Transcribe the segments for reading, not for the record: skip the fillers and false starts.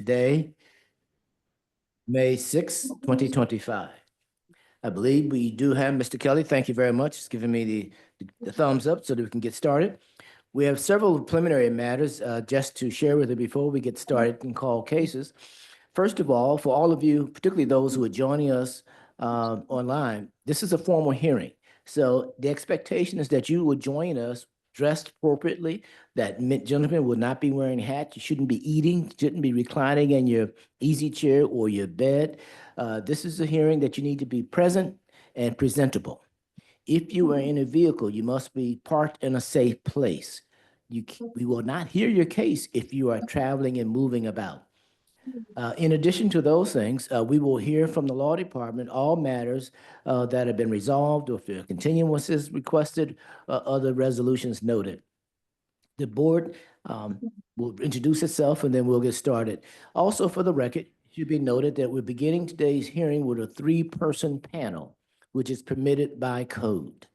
today, May 6, 2025. I believe we do have Mr. Kelly. Thank you very much. He's giving me the thumbs up so that we can get started. We have several preliminary matters just to share with you before we get started and call cases. First of all, for all of you, particularly those who are joining us online, this is a formal hearing. So the expectation is that you will join us dressed appropriately, that gentlemen will not be wearing hats. You shouldn't be eating, shouldn't be reclining in your easy chair or your bed. This is a hearing that you need to be present and presentable. If you are in a vehicle, you must be parked in a safe place. We will not hear your case if you are traveling and moving about. In addition to those things, we will hear from the law department all matters that have been resolved, or if a continuance is requested, other resolutions noted. The board will introduce itself and then we'll get started. Also, for the record, it should be noted that we're beginning today's hearing with a 3-person panel, which is permitted by code.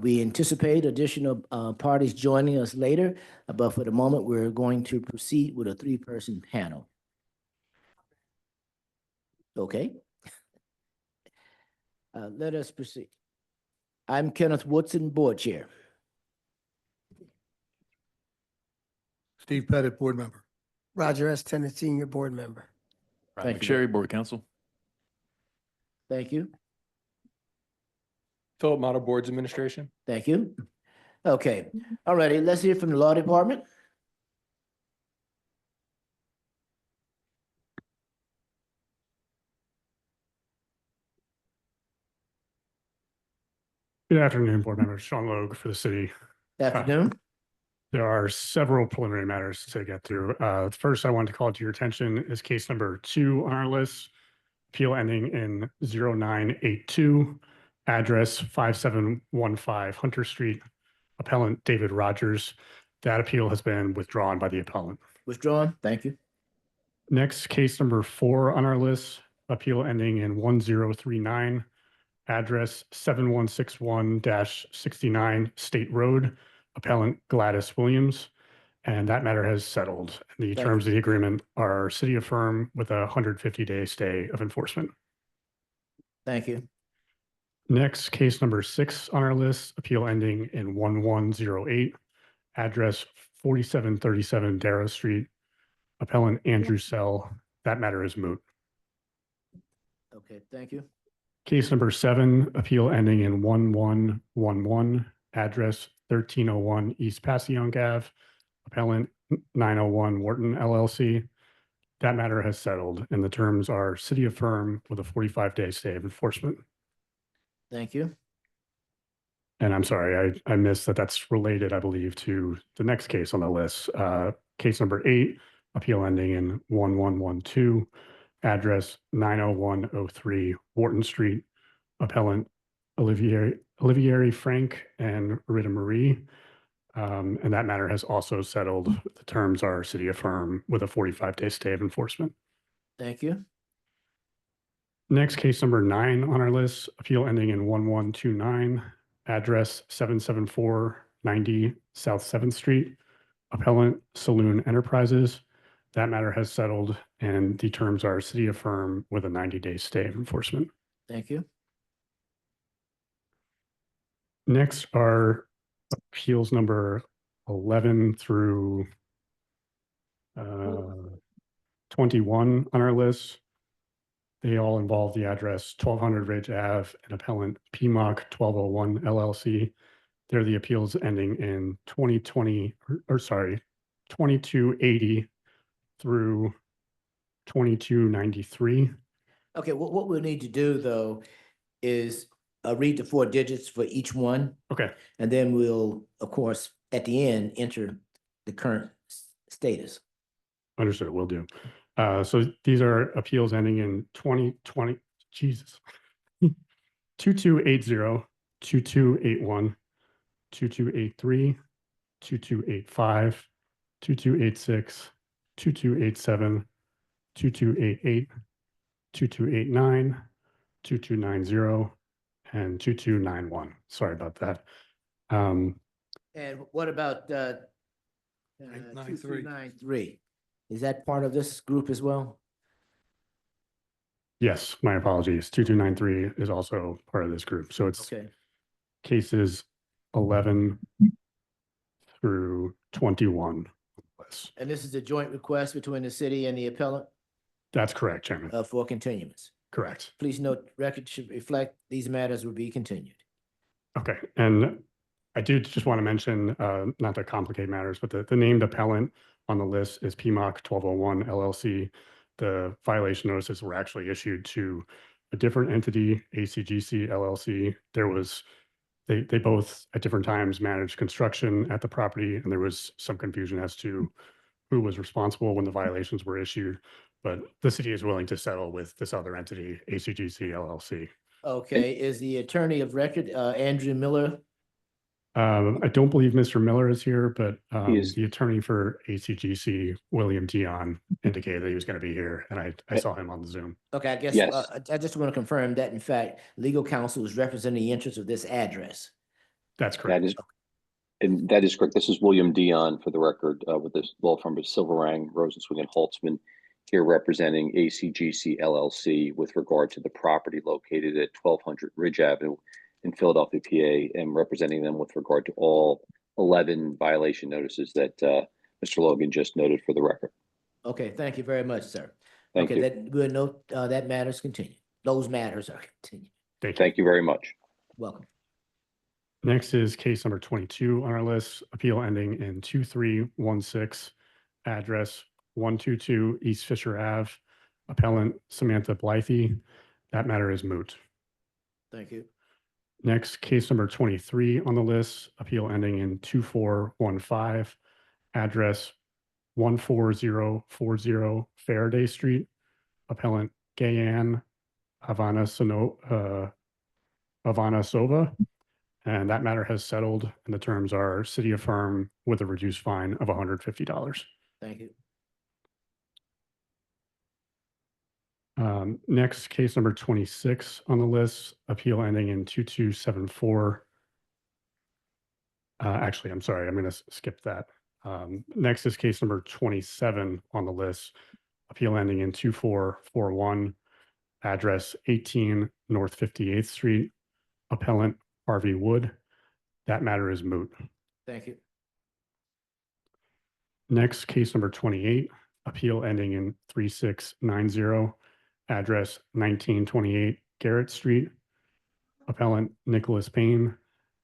We anticipate additional parties joining us later, but for the moment, we're going to proceed with a 3-person panel. Okay. Let us proceed. I'm Kenneth Woodson, board chair. Steve Pettit, board member. Roger S. Tennant, senior board member. Brian Thank you. McSherry, board counsel. Thank you. Philip Motto, boards administration. Thank you. Okay. All righty. Let's hear from the law department. Good afternoon, board members. Sean Logue for the city. Afternoon. There are several preliminary matters to get through. First, I want to call to your attention is case number 2 on our list, appeal ending in 0982, address 5715 Hunter Street, appellant David Rogers. That appeal has been withdrawn by the appellant. Withdrawn. Thank you. Next, case number 4 on our list, appeal ending in 1039, address 7161-69 State Road, appellant Gladys Williams. And that matter has settled. The terms of the agreement are city affirm with a 150-day stay of enforcement. Thank you. Next, case number 6 on our list, appeal ending in 1108, address 4737 Darrow Street, appellant Andrew Sell. That matter is moot. Okay, thank you. Case number 7, appeal ending in 1111, address 1301 East Passyunk Ave, appellant 901 Wharton LLC. That matter has settled and the terms are city affirm with a 45-day stay of enforcement. Thank you. And I'm sorry, I missed that that's related, I believe, to the next case on the list. Case number 8, appeal ending in 1112, address 90103 Wharton Street, appellant Olivieri Frank and Rita Marie. And that matter has also settled. The terms are city affirm with a 45-day stay of enforcement. Thank you. Next, case number 9 on our list, appeal ending in 1129, address 77490 South 7th Street, appellant Saloon Enterprises. That matter has settled and the terms are city affirm with a 90-day stay of enforcement. Thank you. Next are appeals number 11 through 21 on our list. They all involve the address 1200 Ridge Ave and appellant PMOC 1201 LLC. They're the appeals ending in 2280 through 2293. Okay, what we'll need to do though is read the 4 digits for each one. Okay. And then we'll, of course, at the end, enter the current status. Understood, will do. So these are appeals ending in 2020, Jesus. 2280, 2281, 2283, 2285, 2286, 2287, 2288, 2289, 2290, and 2291. Sorry about that. And what about 893? 2393? Is that part of this group as well? Yes, my apologies. 2293 is also part of this group. So it's Okay, cases 11 through 21. List. and this is a joint request between the city and the appellant That's correct, Chairman. for continuance. Correct. Please note, record should reflect these matters will be continued. Okay, and I do just want to mention, not to complicate matters, but the named appellant on the list is PMOC 1201 LLC. The violation notices were actually issued to a different entity, ACGC LLC. They both at different times managed construction at the property, and there was some confusion as to who was responsible when the violations were issued. But the city is willing to settle with this other entity, ACGC LLC. Okay, is the attorney of record, Andrew Miller? I don't believe Mr. Miller is here, but He is. the attorney for ACGC, William Dion, indicated that he was going to be here, and I saw him on the Zoom. Okay, I guess, Yes. I just want to confirm that in fact, legal counsel is representing the interests of this address. That's That correct. is, and that is correct. This is William Dion for the record, with the law firm of Silverang, Rosenzweig and Holtzman, here representing ACGC LLC with regard to the property located at 1200 Ridge Avenue in Philadelphia, PA, and representing them with regard to all 11 violation notices that Mr. Logan just noted for the record. Okay, thank you very much, sir. Thank Okay, you. that, we'll note, that matters continue. Those matters are continued. Thank you. Thank you very much. Welcome. Next is case number 22 on our list, appeal ending in 2316, address 122 East Fisher Ave, appellant Samantha Blythe. That matter is moot. Thank you. Next, case number 23 on the list, appeal ending in 2415, address 14040 Faraday Street, appellant Gayan Avanasova. And that matter has settled, and the terms are city affirm with a reduced fine of $150. Thank you. Next, case number 26 on the list, appeal ending in 2274. Actually, I'm sorry, I'm going to skip that. Next is case number 27 on the list, appeal ending in 2441, address 18 North 58th Street, appellant Harvey Wood. That matter is moot. Thank you. Next, case number 28, appeal ending in 3690, address 1928 Garrett Street, appellant Nicholas Payne.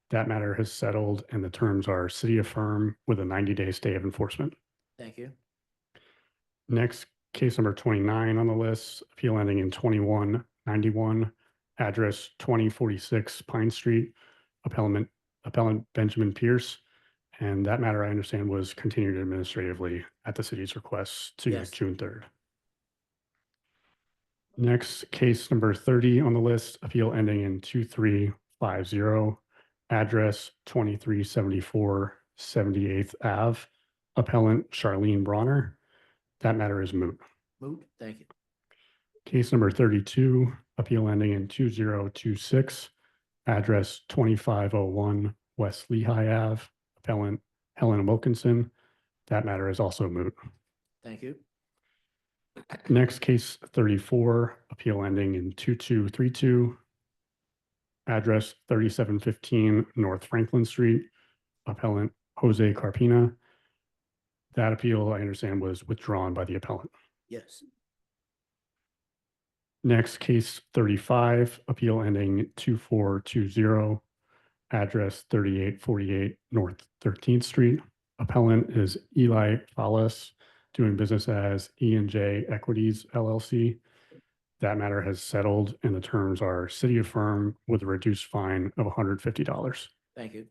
That matter has settled, and the terms are city affirm with a 90-day stay of enforcement. Thank you. Next, case number 29 on the list, appeal ending in 2191, address 2046 Pine Street, appellant Benjamin Pierce. And that matter, I understand, was continued administratively at the city's request to Yes. June 3rd. Next, case number 30 on the list, appeal ending in 2350, address 2374 78th Ave, appellant Charlene Bronner. That matter is moot. Moot. Thank you. Case number 32, appeal ending in 2026, address 2501 West Lehigh Ave, appellant Helen Wilkinson. That matter is also moot. Thank you. Next, case 34, appeal ending in 2232, address 3715 North Franklin Street, appellant Jose Carpina. That appeal, I understand, was withdrawn by the appellant. Yes. Next, case 35, appeal ending 2420, address 3848 North 13th Street. Appellant is Eli Fallis, doing business as E&J Equities LLC. That matter has settled, and the terms are city affirm with a reduced fine of $150. Thank you.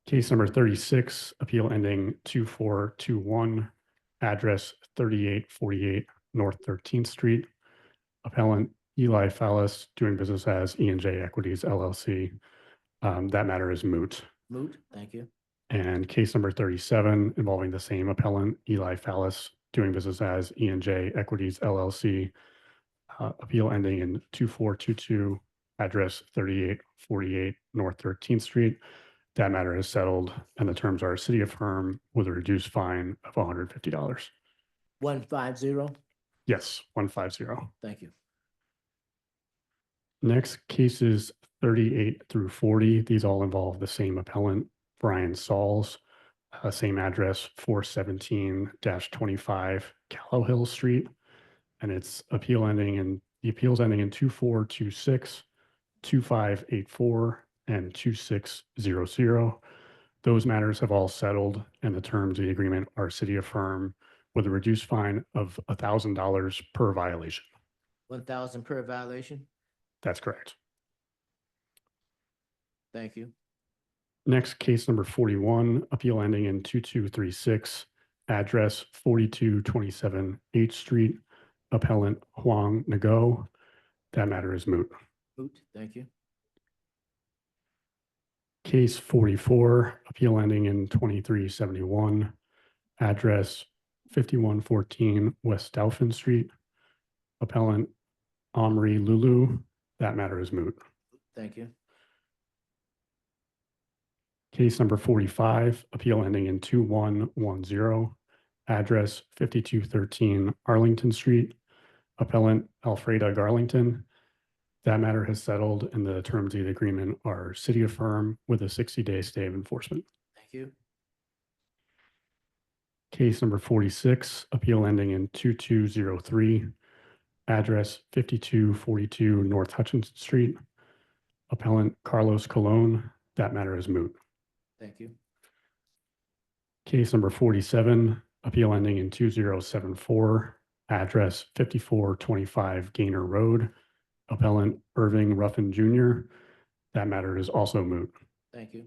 Case number 36, appeal ending 2421, address 3848 North 13th Street. Appellant Eli Fallis, doing business as E&J Equities LLC. That matter is moot. Moot. Thank you. And case number 37, involving the same appellant, Eli Fallis, doing business as E&J Equities LLC. Appeal ending in 2422, address 3848 North 13th Street. That matter is settled, and the terms are city affirm with a reduced fine of $150. 150. Yes, 150. Thank you. Next, cases 38 through 40. These all involve the same appellant, Brian Sauls, same address, 417-25 Callow Hill Street. And it's the appeals ending in 2426, 2584, and 2600. Those matters have all settled, and the terms of the agreement are city affirm with a reduced fine of $1,000 per violation. 1,000 per violation. That's correct. Thank you. Next, case number 41, appeal ending in 2236, address 4227 H Street, appellant Huang Ngo. That matter is moot. Moot. Thank you. Case 44, appeal ending in 2371, address 5114 West Dauphin Street, appellant Omri Lulu. That matter is moot. Thank you. Case number 45, appeal ending in 2110, address 5213 Arlington Street, appellant Alfreda Garlington. That matter has settled, and the terms of the agreement are city affirm with a 60-day stay of enforcement. Thank you. Case number 46, appeal ending in 2203, address 5242 North Hutchinson Street, appellant Carlos Colon. That matter is moot. Thank you. Case number 47, appeal ending in 2074, address 5425 Gaynor Road, appellant Irving Ruffin Jr. That matter is also moot. Thank you.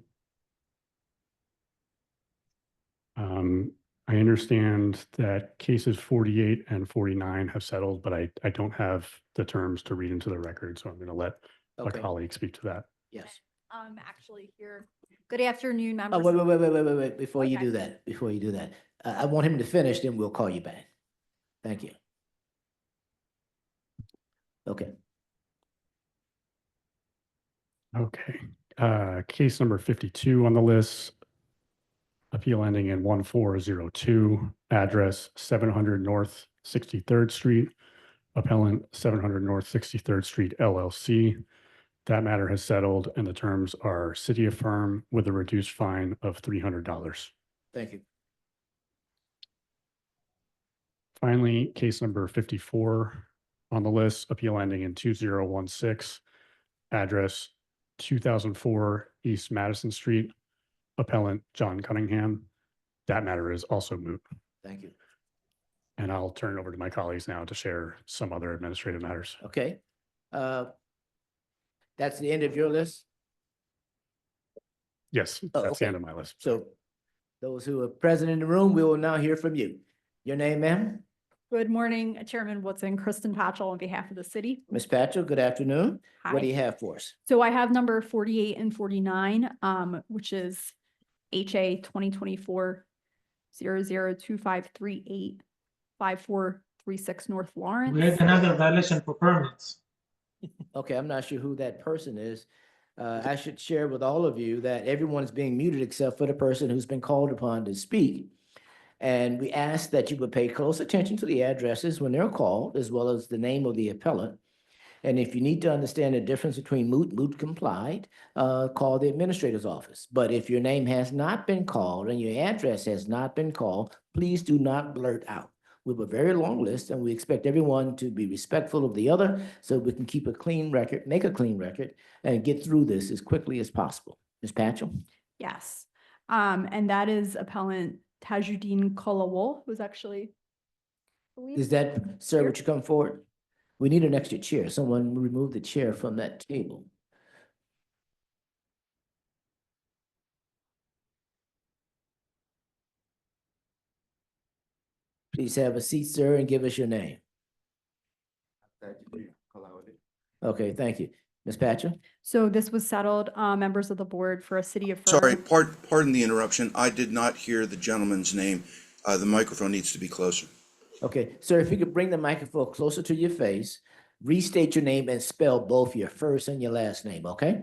I understand that cases 48 and 49 have settled, but I don't have the terms to read into the record, so I'm going to let a Okay. colleague speak to that. Yes. Actually here. Good afternoon, Oh, members. wait. Before you Okay. do that, I want him to finish, then we'll call you back. Thank you. Okay. Okay. Case number 52 on the list, appeal ending in 1402, address 700 North 63rd Street, appellant 700 North 63rd Street LLC. That matter has settled, and the terms are city affirm with a reduced fine of $300. Thank you. Finally, case number 54 on the list, appeal ending in 2016, address 2004 East Madison Street, appellant John Cunningham. That matter is also moot. Thank you. And I'll turn it over to my colleagues now to share some other administrative matters. Okay. That's the end of your list. Yes, Oh, that's the okay. end of my list. So those who are present in the room, we will now hear from you. Your name, ma'am? Good morning, Chairman Woodson, Kristen Patchell on behalf of the city. Ms. Patchell, good afternoon. What do Hi. you have for us? So I have number 48 and 49, which is HA 2024-002538 5436 North Lawrence. We had another violation for permits. Okay, I'm not sure who that person is. I should share with all of you that everyone is being muted except for the person who's been called upon to speak. And we ask that you would pay close attention to the addresses when they're called, as well as the name of the appellant. And if you need to understand the difference between moot complied, call the administrator's office. But if your name has not been called and your address has not been called, please do not blurt out. We have a very long list, and we expect everyone to be respectful of the other so we can keep a clean record, make a clean record, and get through this as quickly as possible. Ms. Patchell? Yes. And that is appellant Tajuddin Kolawol, who's actually. I believe- Is that, sir, would you come forward? We need an extra chair. Someone remove the chair from that table. Please have a seat, sir, and give us your name. Okay, thank you. Ms. Patchell? So this was settled, members of the board for a city of. Sorry, pardon the interruption. I did not hear the gentleman's name. The microphone needs to be closer. Okay, sir, if you could bring the microphone closer to your face, restate your name and spell both your first and your last name, okay?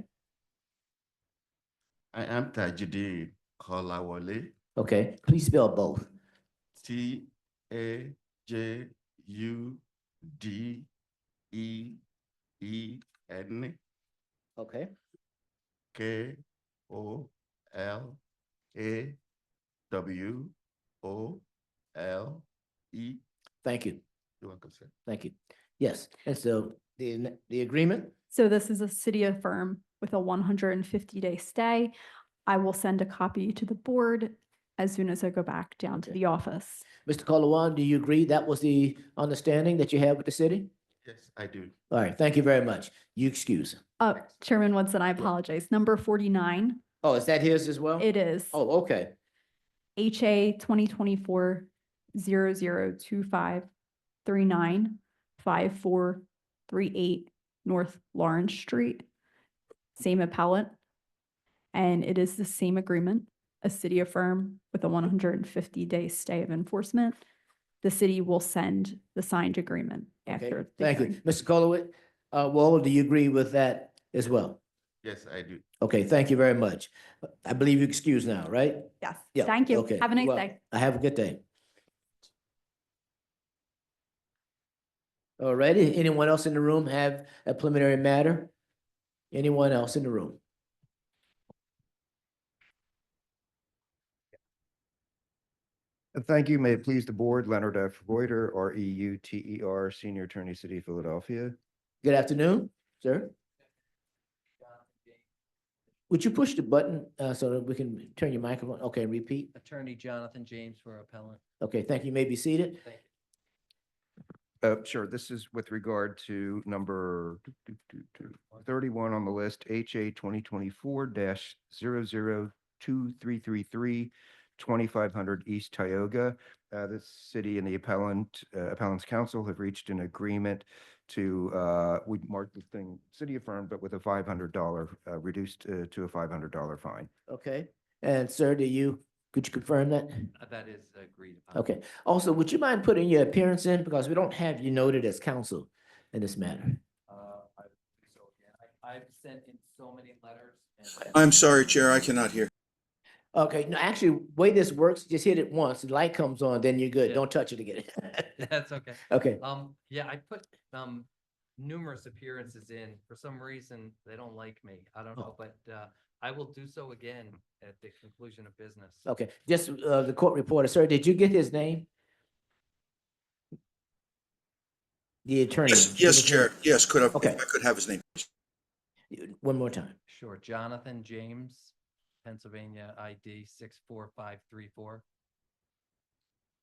I am Tajudeen Kolawole, Okay, please spell both. Tajudeen Okay, Kolawole. thank you, You're welcome, sir. thank you. Yes, and so the agreement, So this is a city affirm with a 150-day stay. I will send a copy to the board as soon as I go back down to Okay. the office. Mr. Colawan, do you agree that was the understanding that you had with the city? Yes, I do. All right, thank you very much. You excuse. Chairman Woodson, I apologize. Number 49, Oh, is that his as well? it is Oh, okay. HA 2024-0025395438 North Lawrence Street. Same appellant. And it is the same agreement, a city affirm with a 150-day stay of enforcement. The city will send the signed agreement Okay, after. the thank you. hearing. Mr. Colowitz, Wall, do you agree with that as well? Yes, I do. Okay, thank you very much. I believe you excuse now, right? Yes, Yeah. thank you. Okay. Have a nice Well, day. Have a good day. All righty, anyone else in the room have a preliminary matter? Anyone else in the room? Thank you. May it please the board, Leonard F. Reuter, REUTER, Senior Attorney, City of Philadelphia. Good afternoon, sir. Would you push the button so that we can turn your microphone? Okay, repeat. Attorney Jonathan James for appellant. Okay, thank you. You may be seated. Thank you. Sure, this is with regard to number 31 on the list, HA 2024-002333, 2500 East Tioga. The city and the appellant's counsel have reached an agreement to, we marked the thing city affirmed, but with a $500, reduced to a $500 fine. Okay, and sir, could you confirm that? That is agreed upon. Okay, also, would you mind putting your appearance in because we don't have you noted as counsel in this matter? I would do so again. I've sent in so many letters. And I'm sorry, Chair, I cannot hear. Okay, no, actually, way this works, just hit it once, the light comes on, then you're good. Yeah. Don't touch it again. That's okay. Okay, Yeah, I put numerous appearances in. For some reason, they don't like me. I don't know, but I will do so again at the conclusion of business. okay, just the court reporter, sir, did you get his name? The attorney. Yes, Chair, yes, Okay. if I could have his name. One more time. Sure. Jonathan James, Pennsylvania ID 64534.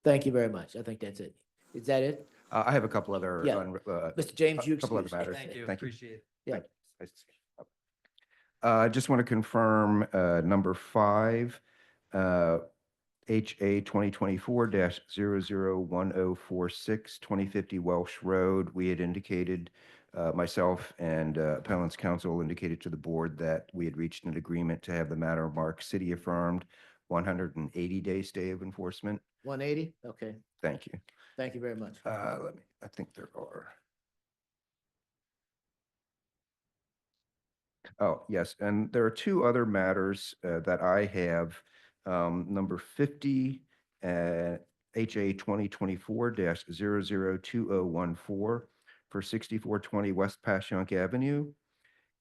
Thank you very much. I think that's it. Is that it? I have a couple other. Yeah. Mr. James, you couple other excuse. matters. Thank you. Thank you. Appreciate it. Yeah. I just want to confirm number 5, HA 2024-001046, 2050 Welsh Road. We had indicated, myself and appellant's counsel indicated to the board that we had reached an agreement to have the matter marked city affirmed, 180-day stay of enforcement. 180? Okay, Thank you. thank you very much. I think there are. Oh, yes, and there are 2 other matters that I have. Number 50, HA 2024-002014 for 6420 West Passyunk Avenue.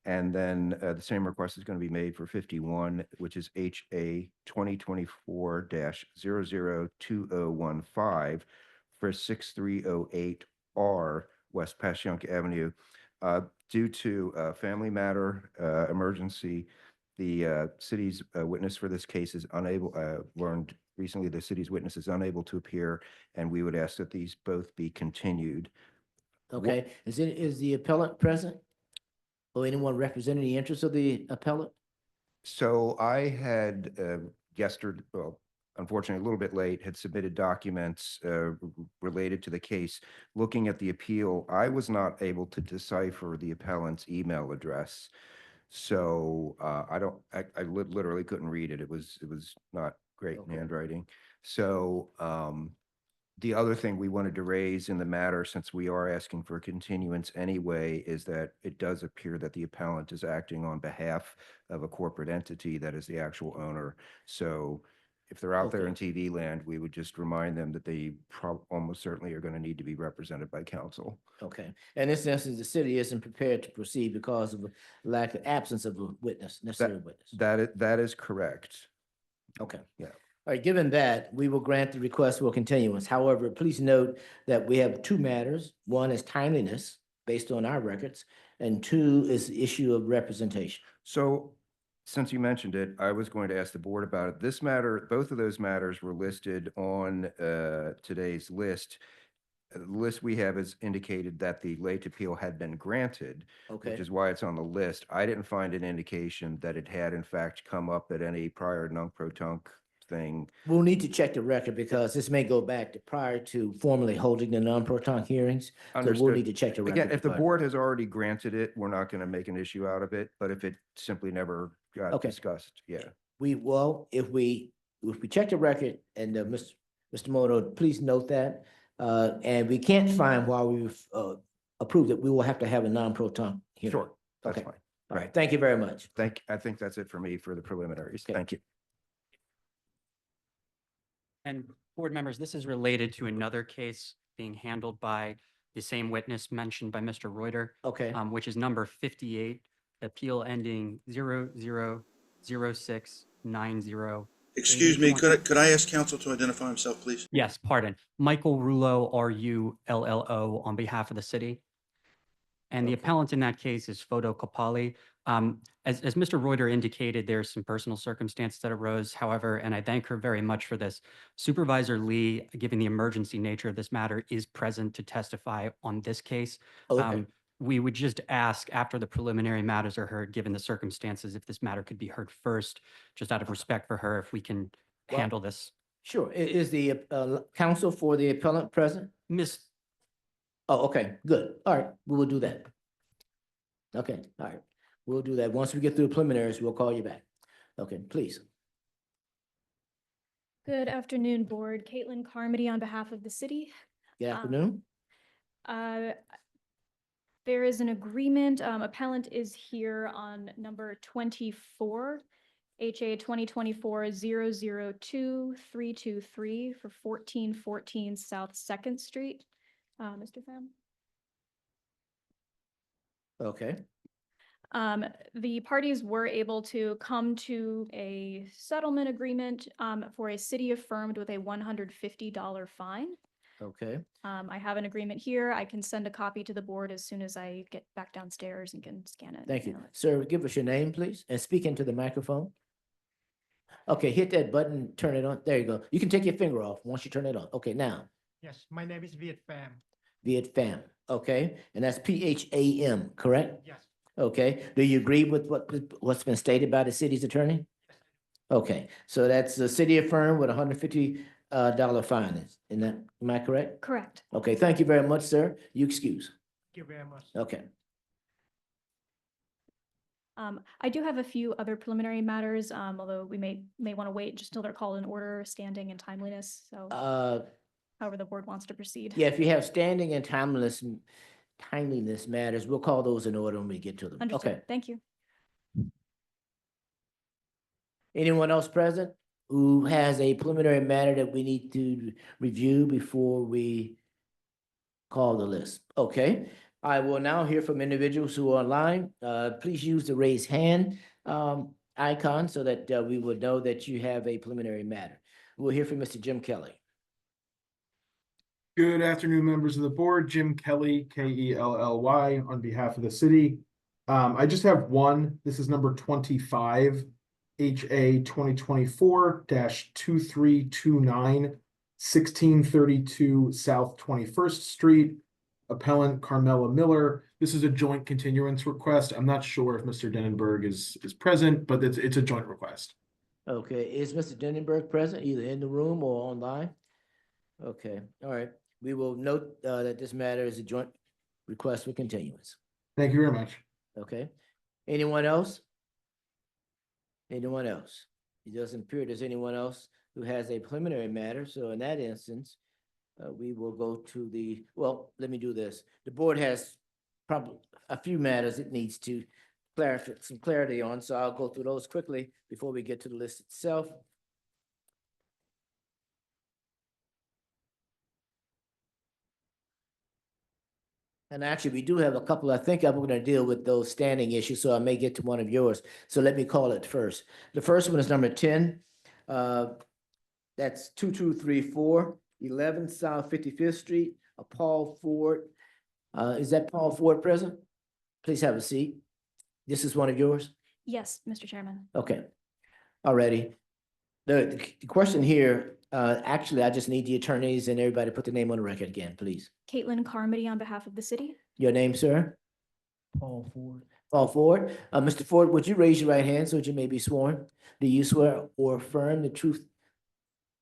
And then the same request is going to be made for 51, which is HA 2024-002015 for 6308R West Passyunk Avenue. Due to a family matter emergency, the city's witness for this case is unable, learned recently the city's witness is unable to appear, and we would ask that these both be continued. Okay, is the appellant present? Or anyone representing the interests of the appellant? So I had yesterday, well, unfortunately, a little bit late, had submitted documents related to the case. Looking at the appeal, I was not able to decipher the appellant's email address. So I literally couldn't read it. It was not great Okay. handwriting. So The other thing we wanted to raise in the matter, since we are asking for a continuance anyway, is that it does appear that the appellant is acting on behalf of a corporate entity that is the actual owner. So if they're out there in TV land, we would just remind them that they almost certainly are going to need to be represented by counsel. Okay. In this instance, the city isn't prepared to proceed because of lack of absence of a witness, necessary witness. That is correct. Okay. Yeah. All right, given that, we will grant the request for continuance. However, please note that we have two matters. One is timeliness based on our records, and two is the issue of representation. So since you mentioned it, I was going to ask the board about it. This matter, both of those matters were listed on today's list. The list we have is indicated that the late appeal had been granted, Okay. which is why it's on the list. I didn't find an indication that it had in fact come up at any prior nunc-pro-tunc thing. We'll need to check the record because this may go back to prior to formally holding the non-proton hearings. So we'll Understood. need to check the record. Again, if the to find- board has already granted it, we're not going to make an issue out of it, but if it simply never got Okay. discussed, yeah. If we check the record and Mr. Moto, please note that. And we can't find while we've approved it, we will have to have a non-proton hearing. Sure, that's Okay. fine. All right, thank you very much. I think that's it for me for the preliminaries. Okay. Thank you. And board members, this is related to another case being handled by the same witness mentioned by Mr. Reuter, Okay, which is number 58, appeal ending 000690. Excuse me, could I ask counsel to identify himself, please? Yes, pardon. Michael Rullo, RULLO, on behalf of the city. And the appellant in that case is Fodo Kapali. As Mr. Reuter indicated, there's some personal circumstances that arose. However, and I thank her very much for this, Supervisor Lee, given the emergency nature of this matter, is present to testify on this case. okay, We would just ask after the preliminary matters are heard, given the circumstances, if this matter could be heard first, just out of respect for her, if we can Well- handle this. sure. Is the counsel for the appellant present? Miss, Oh, okay, good. All right, we will do that. Okay, all right. We'll do that. Once we get through the preliminaries, we'll call you back. Okay, please. Good afternoon, Board. Caitlin Carmody on behalf of the city. Good afternoon. There is an agreement, appellant is here on number 24, HA 2024-002323 for 1414 South Second Street. Mr. Pham? Okay, The parties were able to come to a settlement agreement for a city affirmed with a $150 fine. okay. I have an agreement here. I can send a copy to the board as soon as I get back downstairs and can scan it. and Thank you. mail it. Sir, give us your name, please, and speak into the microphone. Okay, hit that button, turn it on. There you go. You can take your finger off once you turn it on. Okay, now, Yes, my name is Viet Pham. Viet Pham, okay? And that's PHAM, correct? Yes. Okay, do you agree with what's been stated by the city's attorney? Okay, so that's the city affirmed with $150 fine, isn't that, am I correct? Correct. Okay, thank you very much, sir. You excuse. Thank you very much. Okay, I do have a few other preliminary matters, although we may want to wait just till they're called in order, standing and timeliness. So however the board wants to proceed. yeah, if you have standing and timeliness matters, we'll call those in order when we get to them. Okay. Understood. Thank you. Anyone else present who has a preliminary matter that we need to review before we call the list? Okay, I will now hear from individuals who are online. Please use the raise hand icon so that we will know that you have a preliminary matter. We'll hear from Mr. Jim Kelly. Good afternoon, members of the board. Jim Kelly, Kelly, on behalf of the city. I just have one. This is number 25, HA 2024-2329, 1632 South 21st Street. Appellant Carmela Miller. This is a joint continuance request. I'm not sure if Mr. Denenberg is present, but it's a joint request. Okay, is Mr. Denenberg present, either in the room or online? Okay, all right. We will note that this matter is a joint request for continuance. Thank you very much. Okay, anyone else? Anyone else? It doesn't appear there's anyone else who has a preliminary matter, so in that instance, We will go to the, well, let me do this. The board has probably a few matters it needs to clarify, some clarity on, so I'll go through those quickly before we get to the list itself. And actually, we do have a couple, I think I'm going to deal with those standing issues, so I may get to one of yours. So let me call it first. The first one is number 10. That's 2234 11 South 55th Street, Paul Ford. Is that Paul Ford present? Please have a seat. This is one of yours? Yes, Mr. Chairman. Okay. Alrighty. The question here, actually, I just need the attorneys and everybody to put the name on the record again, please. Caitlin Carmody on behalf of the city. Your name, sir? Paul Ford. Paul Ford. Mr. Ford, would you raise your right hand so that you may be sworn? Do you swear or affirm the truth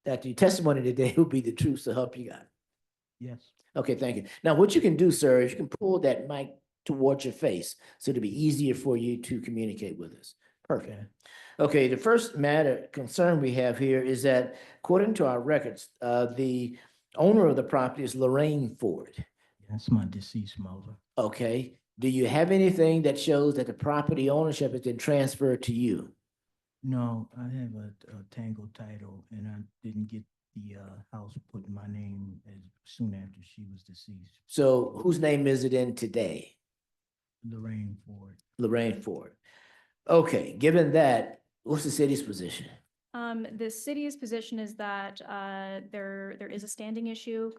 that the testimony today will be the truth, so help you God? Yes. Okay, thank you. Now, what you can do, sir, is you can pull that mic towards your face so it'll be easier for you to communicate with us. Perfect. Okay, the first matter concern we have here is that according to our records, the owner of the property is Lorraine Ford. That's my deceased mother. Okay, do you have anything that shows that the property ownership has been transferred to you? No, I have a tangle title and I didn't get the house put in my name as soon after she was deceased. So whose name is it in today? Lorraine Ford. Lorraine Ford. Okay, given that, what's the city's position? The city's position is that there is a standing issue.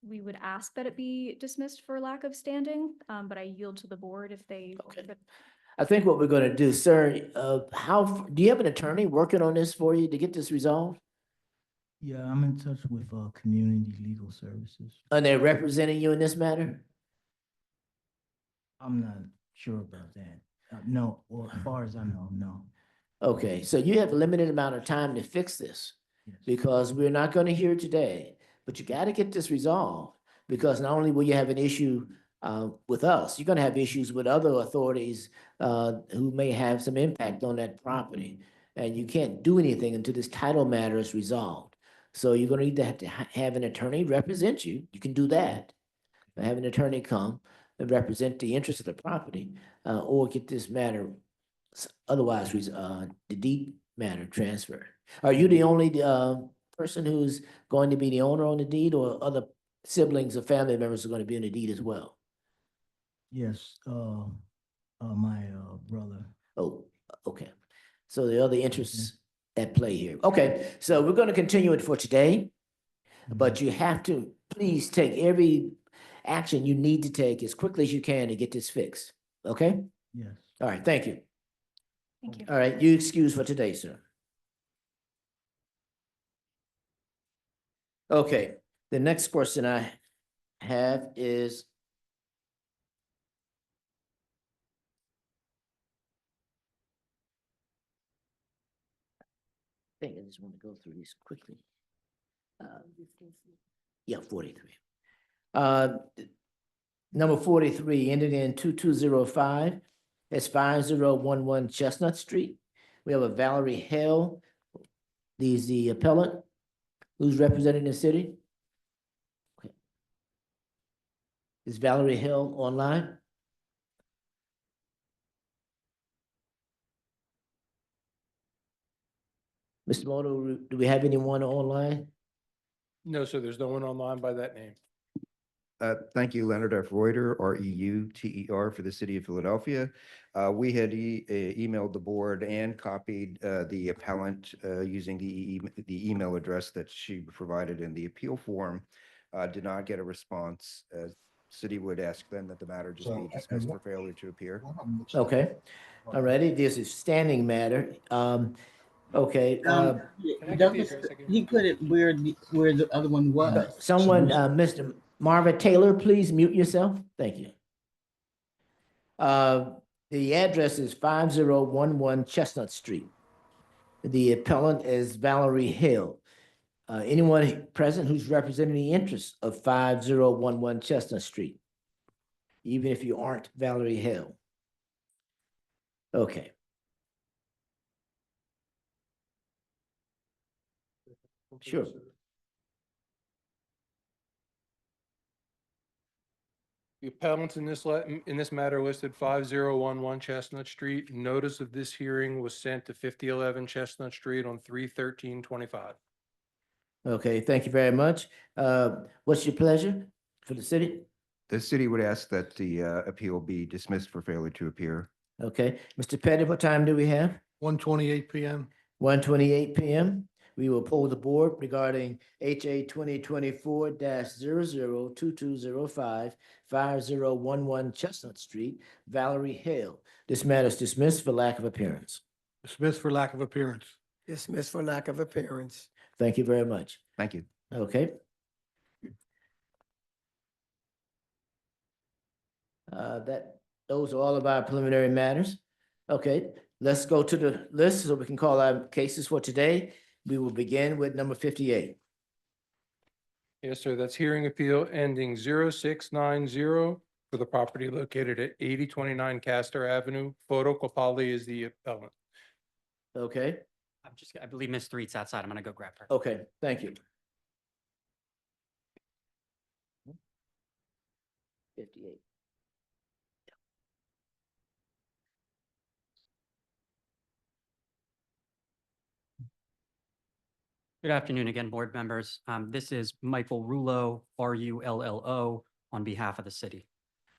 We would ask that it be dismissed for lack of standing, but I yield to the board if they. Okay. I think what we're gonna do, sir, do you have an attorney working on this for you to get this resolved? Yeah, I'm in touch with Community Legal Services. Are they representing you in this matter? I'm not sure about that. No, well, as far as I know, no. Okay, so you have a limited amount of time to fix this Yes. because we're not gonna hear it today, but you gotta get this resolved. Because not only will you have an issue with us, you're gonna have issues with other authorities who may have some impact on that property. And you can't do anything until this title matter is resolved. So you're gonna need to have an attorney represent you. You can do that. Have an attorney come and represent the interest of the property, or get this matter, otherwise, the deed matter transferred. Are you the only person who's going to be the owner on the deed, or other siblings or family members are going to be in the deed as well? Yes, my brother. Oh, okay. So the other interests at play here. Okay, so we're going to continue it for today, but you have to please take every action you need to take as quickly as you can to get this fixed. Okay? Yes. All right, thank you. Thank you. All right, you excuse for today, sir. Okay, the next question I have is I think I just want to go through these quickly. Yeah, 43. Number 43, ended in 2205. That's 5011 Chestnut Street. We have a Valerie Hale. He's the appellant who's representing the city. Okay. Is Valerie Hale online? Mr. Moto, do we have anyone online? No, sir, there's no one online by that name. Thank you, Leonard F. Reuter, REUTER for the city of Philadelphia. We had emailed the board and copied the appellant using the email address that she provided in the appeal form. Did not get a response. City would ask then that the matter just be dismissed for failure to appear. Okay, all righty, this is standing matter. Okay. He put it where the other one was. Someone, Mr. Marva Taylor, please mute yourself. Thank you. The address is 5011 Chestnut Street. The appellant is Valerie Hill. Anyone present who's representing the interests of 5011 Chestnut Street, even if you aren't Valerie Hill. Okay. Sure. The appellants in this matter listed 5011 Chestnut Street. Notice of this hearing was sent to 5011 Chestnut Street on 3/13/25. Okay, thank you very much. What's your pleasure for the city? The city would ask that the appeal be dismissed for failure to appear. Okay, Mr. Petty, what time do we have? 1:28 PM. 1:28 PM. We will poll the board regarding HA 2024-002205 5011 Chestnut Street, Valerie Hale. This matter is dismissed for lack of appearance. Dismissed for lack of appearance. Dismissed for lack of appearance. Thank you very much. Thank you. Okay. Those are all of our preliminary matters. Okay, let's go to the list so we can call our cases for today. We will begin with number 58. Yes, sir. That's hearing appeal ending 0690 for the property located at 8029 Castor Avenue. Photo Kopali is the appellant. Okay, I believe Ms. Threet's outside. I'm gonna go grab her. okay, thank you. 58. Good afternoon again, board members. This is Michael Rulo, RULLO, on behalf of the city.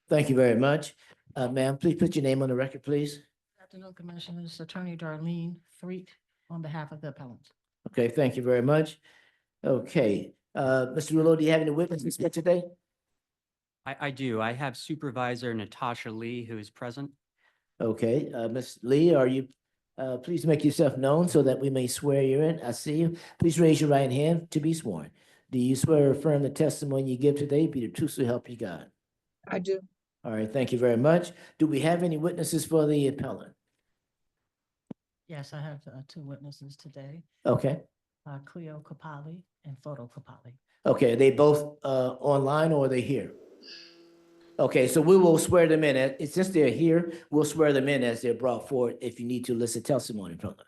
Thank you very much. Ma'am, please put your name on the record, please. Good afternoon, Commissioners. Attorney Darlene Threet on behalf of the appellant. Okay, thank you very much. Okay, Mr. Rulo, do you have any witnesses here today? I do. I have Supervisor Natasha Lee, who is present. Okay, Ms. Lee, are you, please make yourself known so that we may swear you in. I see you. Please raise your right hand to be sworn. Do you swear or affirm the testimony you give today be the truth so help you God? I do. All right, thank you very much. Do we have any witnesses for the appellant? Yes, I have two witnesses today, Okay, Cleo Kapali and Photo Kapali. okay, are they both online or are they here? Okay, so we will swear them in. Since they're here, we'll swear them in as they're brought forward if you need to elicit testimony from them.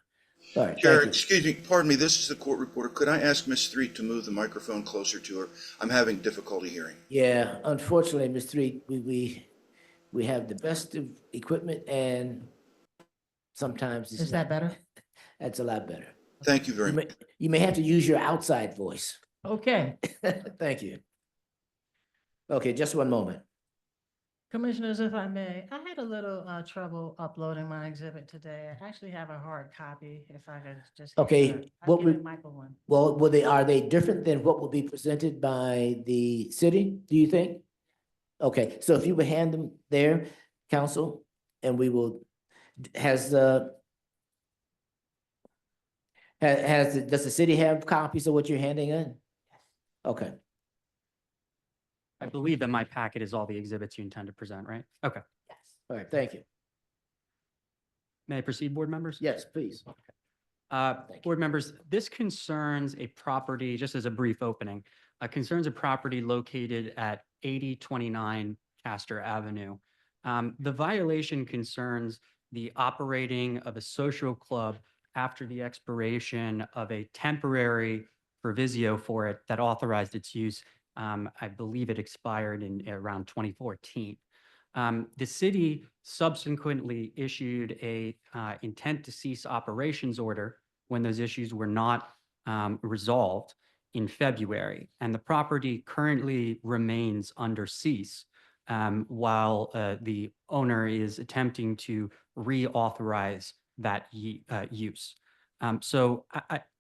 All right, Chair, thank you. excuse me, pardon me, this is the court reporter. Could I ask Ms. Threet to move the microphone closer to her? I'm having difficulty hearing. Yeah, unfortunately, Ms. Threet, we have the best of equipment and sometimes it's Is that not. better? That's a lot better. Thank you very much. You may have to use your outside voice. Okay. Thank you. Okay, just one moment. Commissioners, if I may, I had a little trouble uploading my exhibit today. I actually have a hard copy, if I could just. Okay, I'll what give we- Michael one. Well, are they different than what will be presented by the city, do you think? Okay, so if you would hand them there, council, and we will, does the city have copies of what you're handing in? Okay, I believe that my packet is all the exhibits you intend to present, right? Okay. all right, thank you. May I proceed, board members? Yes, please. Board members, this concerns a property, just as a brief opening, concerns a property located at 8029 Castor Avenue. The violation concerns the operating of a social club after the expiration of a temporary proviso for it that authorized its use. I believe it expired in around 2014. The city subsequently issued a intent to cease operations order when those issues were not resolved in February. And the property currently remains under cease while the owner is attempting to reauthorize that use. So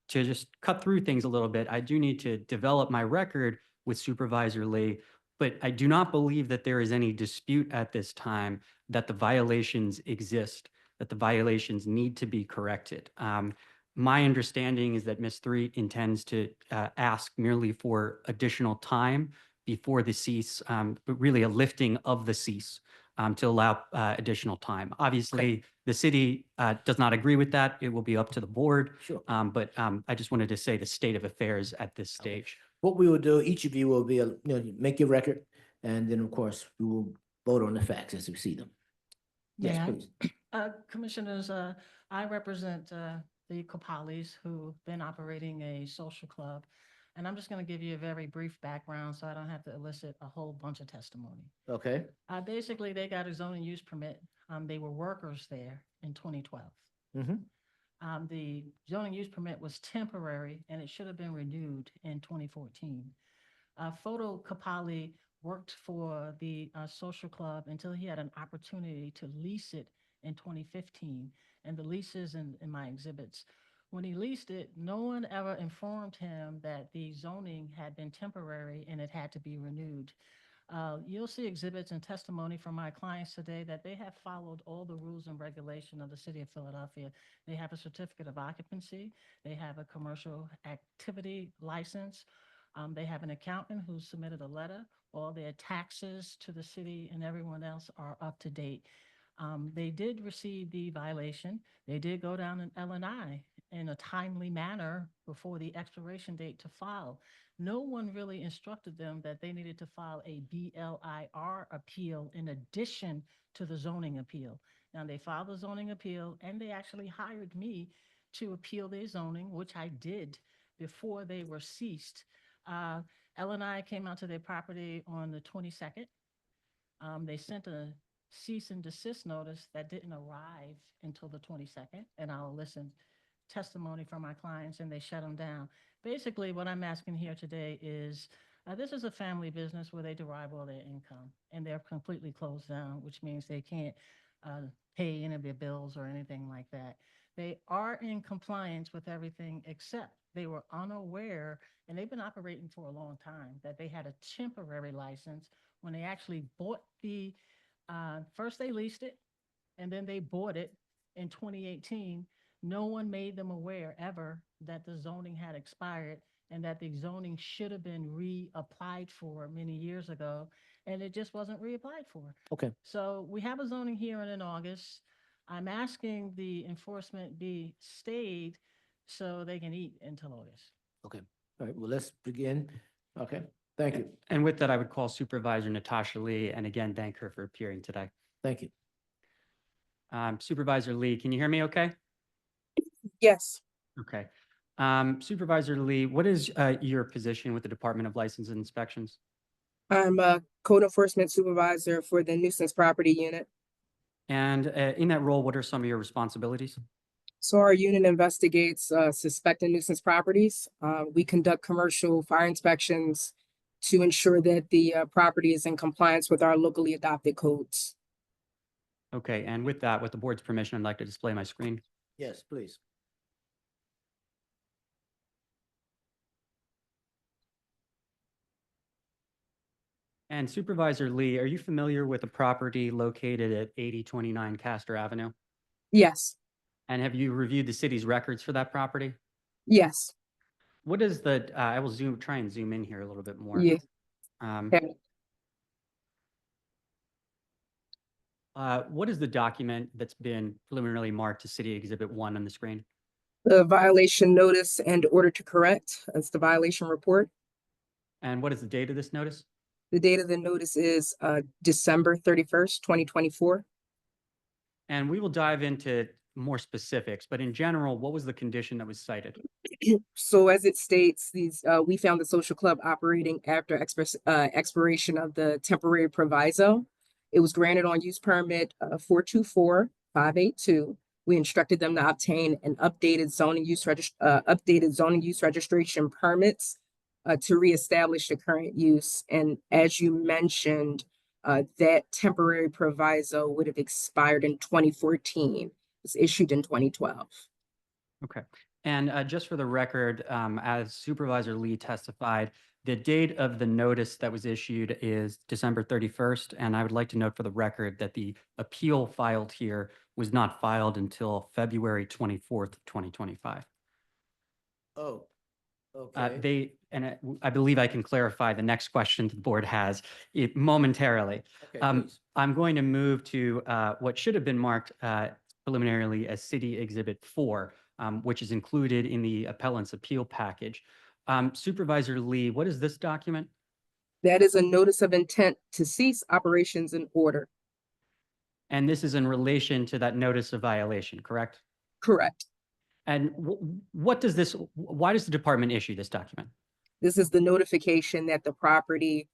to just cut through things a little bit, I do need to develop my record with Supervisor Lee, but I do not believe that there is any dispute at this time that the violations exist, that the violations need to be corrected. My understanding is that Ms. Threet intends to ask merely for additional time before the cease, but really a lifting of the cease to allow additional time. Obviously, the city does not agree with that. It will be up to the board. Sure. But I just wanted to say the state of affairs at this stage. What we will do, each of you will be, make your record, and then, of course, we will vote on the facts as we see them. Yes, May I? please. Commissioners, I represent the Kapalis who've been operating a social club And I'm just going to give you a very brief background so I don't have to elicit a whole bunch of testimony. Okay, Basically, they got a zoning use permit. They were workers there in 2012. The zoning use permit was temporary and it should have been renewed in 2014. Photo Kapali worked for the social club until he had an opportunity to lease it in 2015. And the leases in my exhibits. When he leased it, no one ever informed him that the zoning had been temporary and it had to be renewed. You'll see exhibits and testimony from my clients today that they have followed all the rules and regulation of the city of Philadelphia. They have a certificate of occupancy. They have a commercial activity license. They have an accountant who submitted a letter. All their taxes to the city and everyone else are up to date. They did receive the violation. They did go down an L&I in a timely manner before the expiration date to file. No one really instructed them that they needed to file a BLIR appeal in addition to the zoning appeal. Now, they filed the zoning appeal and they actually hired me to appeal their zoning, which I did before they were ceased. L&I came out to their property on the 22nd. They sent a cease and desist notice that didn't arrive until the 22nd, and I'll listen testimony from my clients and they shut them down. Basically, what I'm asking here today is, this is a family business where they derive all their income and they're completely closed down, which means they can't pay any of their bills or anything like that. They are in compliance with everything except they were unaware, and they've been operating for a long time, that they had a temporary license when they actually bought the first they leased it, and then they bought it in 2018. No one made them aware ever that the zoning had expired and that the zoning should have been reapplied for many years ago, and it just wasn't reapplied for. okay. So we have a zoning hearing in August. I'm asking the enforcement be stayed so they can eat until August. Okay, all right, well, let's begin. Okay, thank you, And with that, I would call Supervisor Natasha Lee and again, thank her for appearing today. thank you. Supervisor Lee, can you hear me okay? Yes, Okay. Supervisor Lee, what is your position with the Department of License and Inspections? I'm a code enforcement supervisor for the nuisance property unit. And in that role, what are some of your responsibilities? So our unit investigates suspected nuisance properties. We conduct commercial fire inspections to ensure that the property is in compliance with our locally adopted codes. Okay, and with that, with the board's permission, I'd like to display my screen. Yes, please. And Supervisor Lee, are you familiar with the property located at 8029 Castor Avenue? Yes, And have you reviewed the city's records for that property? yes, What is the, I will try and zoom in here a little bit more. yeah. Um, Okay. What is the document that's been preliminarily marked to City Exhibit 1 on the screen? The violation notice and order to correct. That's the violation report. And what is the date of this notice? The date of the notice is December 31st, 2024. And we will dive into more specifics, but in general, what was the condition that was cited? So as it states, we found the social club operating after expiration of the temporary proviso. It was granted on use permit 424582. We instructed them to obtain an updated zoning use registration permits to reestablish the current use. And as you mentioned, that temporary proviso would have expired in 2014. It was issued in 2012. Okay. And just for the record, as Supervisor Lee testified, the date of the notice that was issued is December 31st. And I would like to note for the record that the appeal filed here was not filed until February 24th, 2025. Oh, okay. I believe I can clarify the next question the board has momentarily. Okay, please. I'm going to move to what should have been marked preliminarily as City Exhibit 4, which is included in the appellant's appeal package. Supervisor Lee, what is this document? That is a notice of intent to cease operations in order. And this is in relation to that notice of violation, correct? Correct. And why does the department issue this document? This is the notification that the property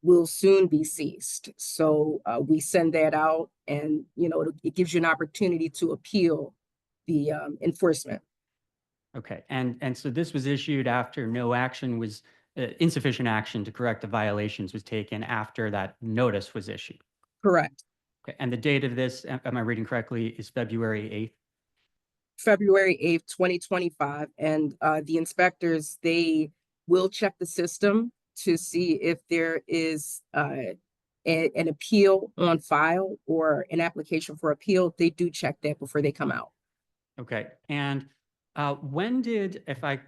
will soon be ceased. So we send that out and, you know, it gives you an opportunity to appeal the enforcement. Okay, and so this was issued after no action was, insufficient action to correct the violations was taken after that notice was issued. Correct. Okay, and the date of this, am I reading correctly, is February 8th? February 8th, 2025. And the inspectors, they will check the system to see if there is an appeal on file or an application for appeal. They do check that before they come out. Okay, and when did, am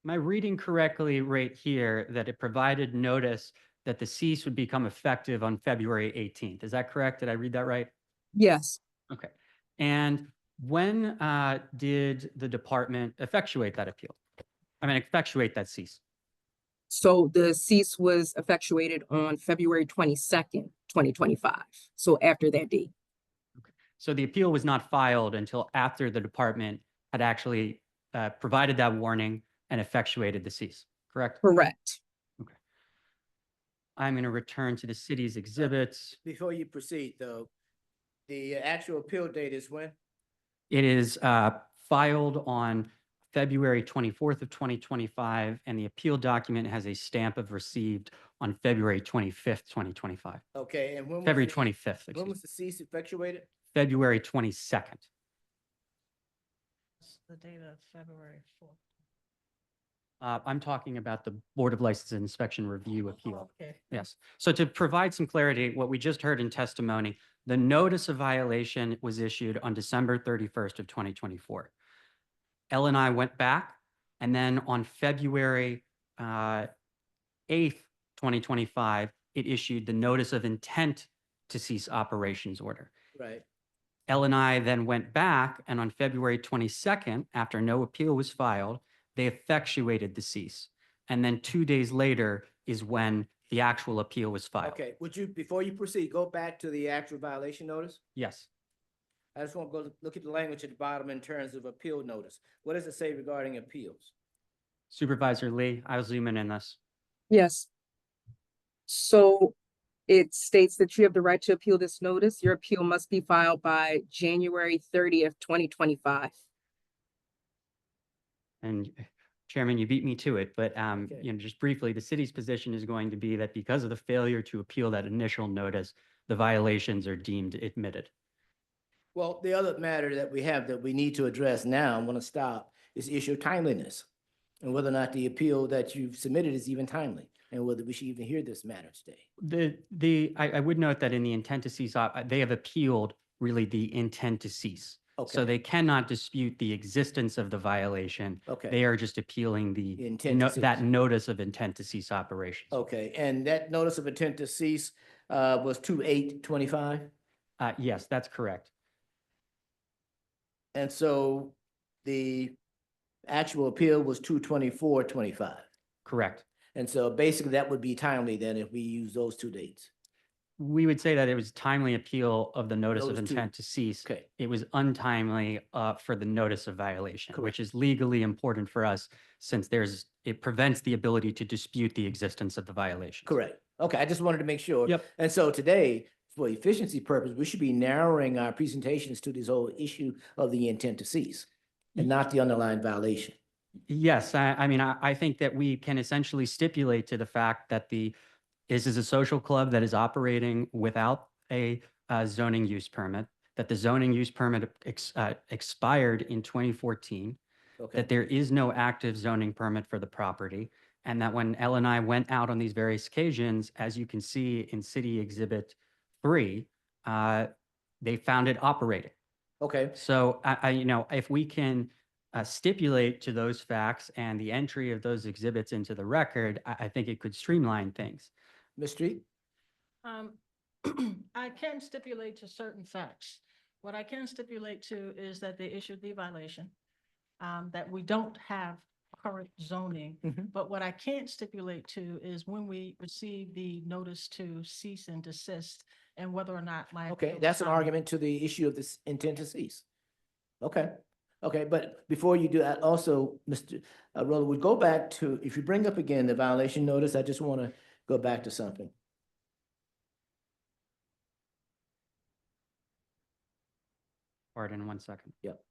I reading correctly right here that it provided notice that the cease would become effective on February 18th? Is that correct? Did I read that right? Yes. Okay, and when did the department effectuate that appeal? I mean, effectuate that cease? So the cease was effectuated on February 22nd, 2025. So after that date. So the appeal was not filed until after the department had actually provided that warning and effectuated the cease, correct? Correct. Okay. I'm going to return to the city's exhibits. Before you proceed, though, the actual appeal date is when? It is filed on February 24th of 2025, and the appeal document has a stamp of received on February 25th, 2025. Okay, and when? February was 25th, When excuse was me. the cease effectuated? February 22nd. The date of February 4th. I'm talking about the Board of License and Inspection Review appeal. Okay. Yes. So to provide some clarity, what we just heard in testimony, the notice of violation was issued on December 31st of 2024. L&I went back, and then on February 8th, 2025, it issued the notice of intent to cease operations order. Right. L&I then went back, and on February 22nd, after no appeal was filed, they effectuated the cease. And then 2 days later is when the actual appeal was filed. Okay, would you, before you proceed, go back to the actual violation notice? Yes. I just want to go look at the language at the bottom in terms of appeal notice. What does it say regarding appeals? Supervisor Lee, I'll zoom in this. Yes. So it states that you have the right to appeal this notice. Your appeal must be filed by January 30th, 2025. And Chairman, you beat me to it, but you know, just briefly, the city's position is going to be that because of the failure to appeal that initial notice, the violations are deemed admitted. Well, the other matter that we have that we need to address now, I'm going to stop, is the issue of timeliness and whether or not the appeal that you've submitted is even timely and whether we should even hear this matter today. I would note that in the intent to cease, they have appealed really the intent to cease. So Okay. they cannot dispute the existence of the violation. Okay. They are just appealing The intent to cease. that notice of intent to cease operations. Okay, and that notice of intent to cease was 2/8/25? Yes, that's correct. And so the actual appeal was 2/24/25. Correct. And so basically that would be timely then if we use those two dates. We would say that it was timely appeal of the notice of Those two. intent to cease. Okay. It was untimely for the notice of violation, Correct. which is legally important for us since it prevents the ability to dispute the existence of the violation. Correct. Okay, I just wanted to make sure. Yep. And so today, for efficiency purpose, we should be narrowing our presentations to this whole issue of the intent to cease and not the underlying violation. Yes, I mean, I think that we can essentially stipulate to the fact that this is a social club that is operating without a zoning use permit, that the zoning use permit expired in 2014, Okay. that there is no active zoning permit for the property, and that when L&I went out on these various occasions, as you can see in City Exhibit 3, they found it operating. Okay. So, you know, if we can stipulate to those facts and the entry of those exhibits into the record, I think it could streamline things. Ms. Street? I can stipulate to certain facts. What I can stipulate to is that they issued the violation, that we don't have current zoning. But what I can't stipulate to is when we receive the notice to cease and desist and whether or not my. Okay, appeal that's an is argument to the issue of this intent to cease. Okay, Okay, but before you do that, also, Mr. Rowland, we go back to, if you bring up again the violation notice, I just want to go back to something. Pardon, 1 second. Yep.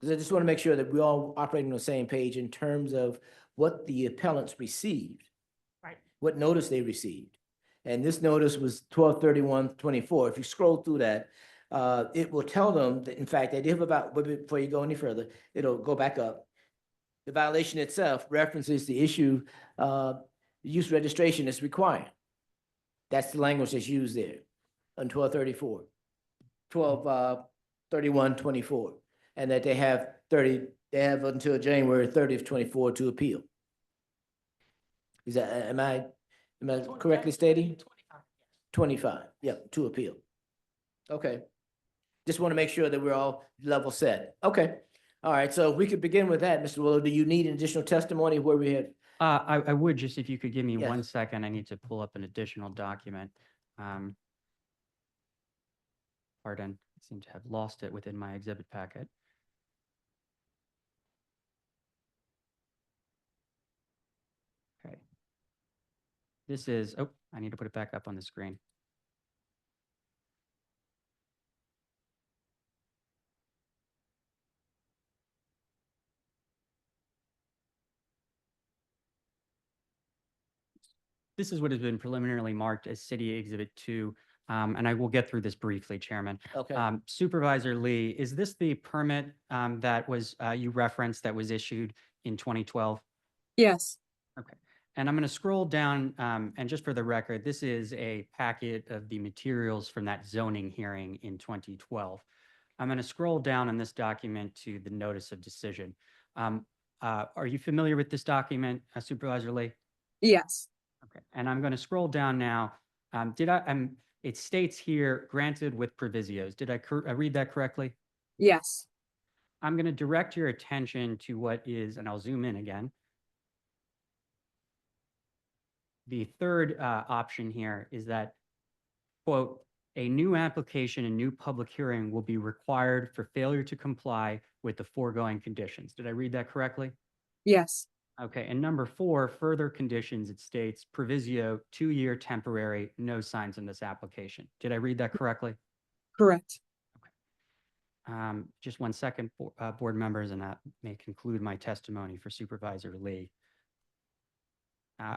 Because I just want to make sure that we're all operating on the same page in terms of what the appellants received. Right. What notice they received. And this notice was 12/31/24. If you scroll through that, it will tell them that, in fact, they have about, before you go any further, it'll go back up. The violation itself references the issue, use registration is required. That's the language that's used there on 12/34, 12/31/24, and that they have until January 30th, 24 to appeal. Is that, am I correctly stating? 25, yep, to appeal. Okay. Just want to make sure that we're all level set. Okay. All right, so if we could begin with that, Mr. Willow, do you need an additional testimony where we have? I would, just if you could give me Yes. 1 second, I need to pull up an additional document. Pardon, I seem to have lost it within my exhibit packet. Okay. This is, oh, I need to put it back up on the screen. This is what has been preliminarily marked as City Exhibit 2, and I will get through this briefly, Chairman. Okay. Supervisor Lee, is this the permit that was you referenced that was issued in 2012? Yes. Okay. And I'm going to scroll down, and just for the record, this is a packet of the materials from that zoning hearing in 2012. I'm going to scroll down on this document to the notice of decision. Are you familiar with this document, Supervisor Lee? Yes. Okay, and I'm going to scroll down now. It states here, granted with provisos. Did I read that correctly? Yes. I'm going to direct your attention to what is, and I'll zoom in again. The third option here is that, quote, a new application and new public hearing will be required for failure to comply with the foregoing conditions. Did I read that correctly? Yes. Okay, and number 4, further conditions, it states proviso, 2-year temporary, no signs in this application. Did I read that correctly? Correct. Just 1 second, board members, and that may conclude my testimony for Supervisor Lee.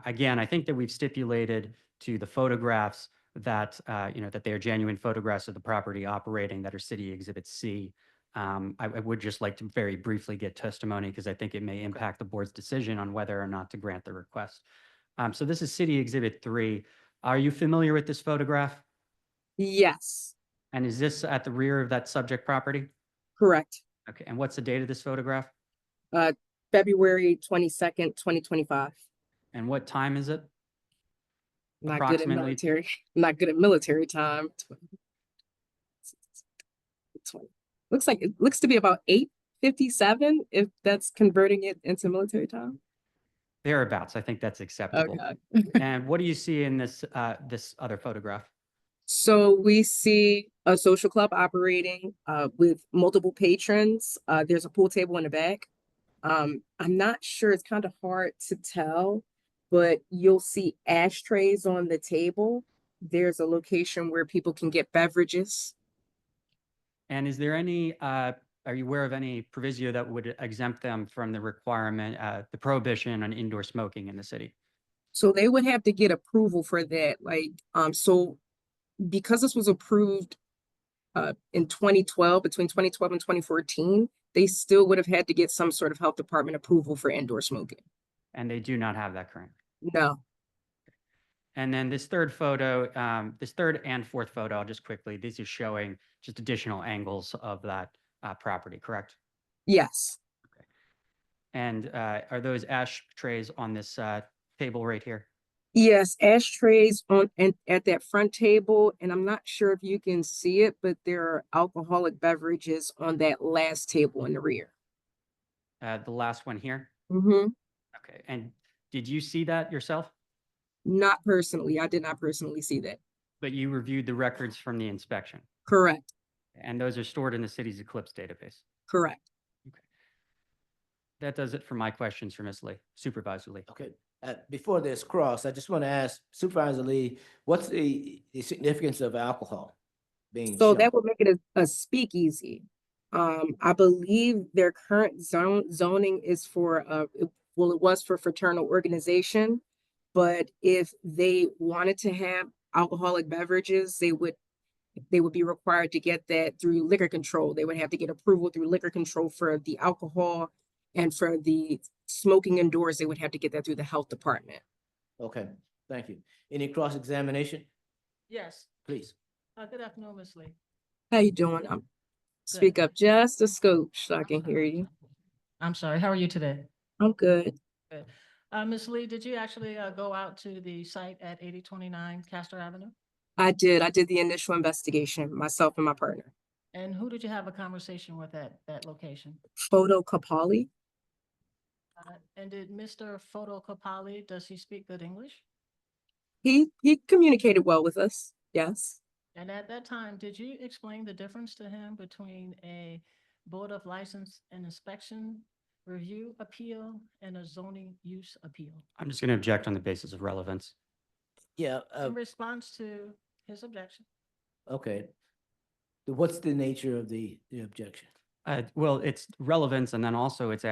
Again, I think that we've stipulated to the photographs that, that they are genuine photographs of the property operating that are City Exhibit C. I would just like to very briefly get testimony because I think it may impact the board's decision on whether or not to grant the request. So this is City Exhibit 3. Are you familiar with this photograph? Yes. And is this at the rear of that subject property? Correct. Okay, and what's the date of this photograph? February 22nd, 2025. And what time is it? Not good at Approximately. military. Not good at military time. 20. Looks to be about 8:57 if that's converting it into military time. Thereabouts, I think that's acceptable. Okay. And what do you see in this this other photograph? So we see a social club operating with multiple patrons. There's a pool table in the back. I'm not sure, it's kind of hard to tell, but you'll see ashtrays on the table. There's a location where people can get beverages. And is there any, are you aware of any proviso that would exempt them from the requirement, the prohibition on indoor smoking in the city? So they would have to get approval for that. So because this was approved in 2012, between 2012 and 2014, they still would have had to get some sort of health department approval for indoor smoking. And they do not have that currently. No. And then this third photo, this third and fourth photo, I'll just quickly, these are showing just additional angles of that property, correct? Yes. Okay. And are those ashtrays on this table right here? Yes, ashtrays on and at that front table, and I'm not sure if you can see it, but there are alcoholic beverages on that last table in the rear. The last one here? Mm-hmm. Okay, and did you see that yourself? Not personally. I did not personally see that. But you reviewed the records from the inspection? Correct. And those are stored in the city's Eclipse database? Correct. That does it for my questions for Ms. Lee, Supervisor Lee. Okay, before this cross, I just want to ask Supervisor Lee, what's the significance of alcohol being So shown? that would make it a speakeasy. I believe their current zoning is for, well, it was for fraternal organization. But if they wanted to have alcoholic beverages, they would be required to get that through liquor control. They would have to get approval through liquor control for the alcohol, and for the smoking indoors, they would have to get that through the health department. Okay, thank you. Any cross-examination, Yes. please? Good afternoon, Ms. Lee. How you doing? Speak up just a scoop so I can hear you. I'm sorry, how are you today? I'm good. Good. Ms. Lee, did you actually go out to the site at 8029 Castor Avenue? I did the initial investigation, myself and my partner. And who did you have a conversation with at that location? Photo Kapali. And did Mr. Photo Kapali, does he speak good English? He communicated well with us, yes. And at that time, did you explain the difference to him between a Board of License and Inspection Review appeal and a zoning use appeal? I'm just going to object on the basis of relevance. Yeah, In response to his objection. okay. What's the nature of the objection? Well, it's relevance, and then also it's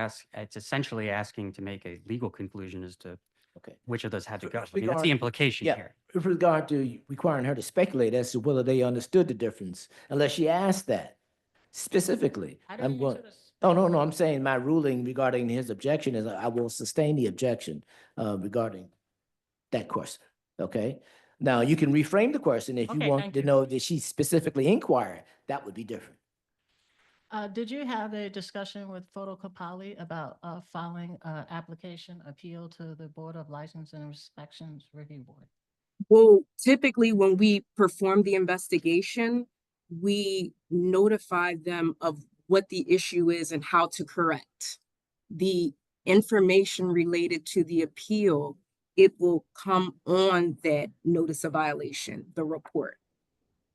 essentially asking to make a legal conclusion as to Okay. which of those had to So go. with I mean, that's the regard- implication Yeah, here. with regard to requiring her to speculate as to whether they understood the difference, unless she asked that specifically. I didn't I'm going, use it as- oh, no, I'm saying my ruling regarding his objection is I will sustain the objection regarding that question, okay? Now, you can reframe the question if you Okay, want thank to you. know that she specifically inquired, that would be different. Did you have a discussion with Photo Kapali about filing application appeal to the Board of License and Inspections Review Board? Well, typically when we perform the investigation, we notify them of what the issue is and how to correct. The information related to the appeal, it will come on that notice of violation, the report.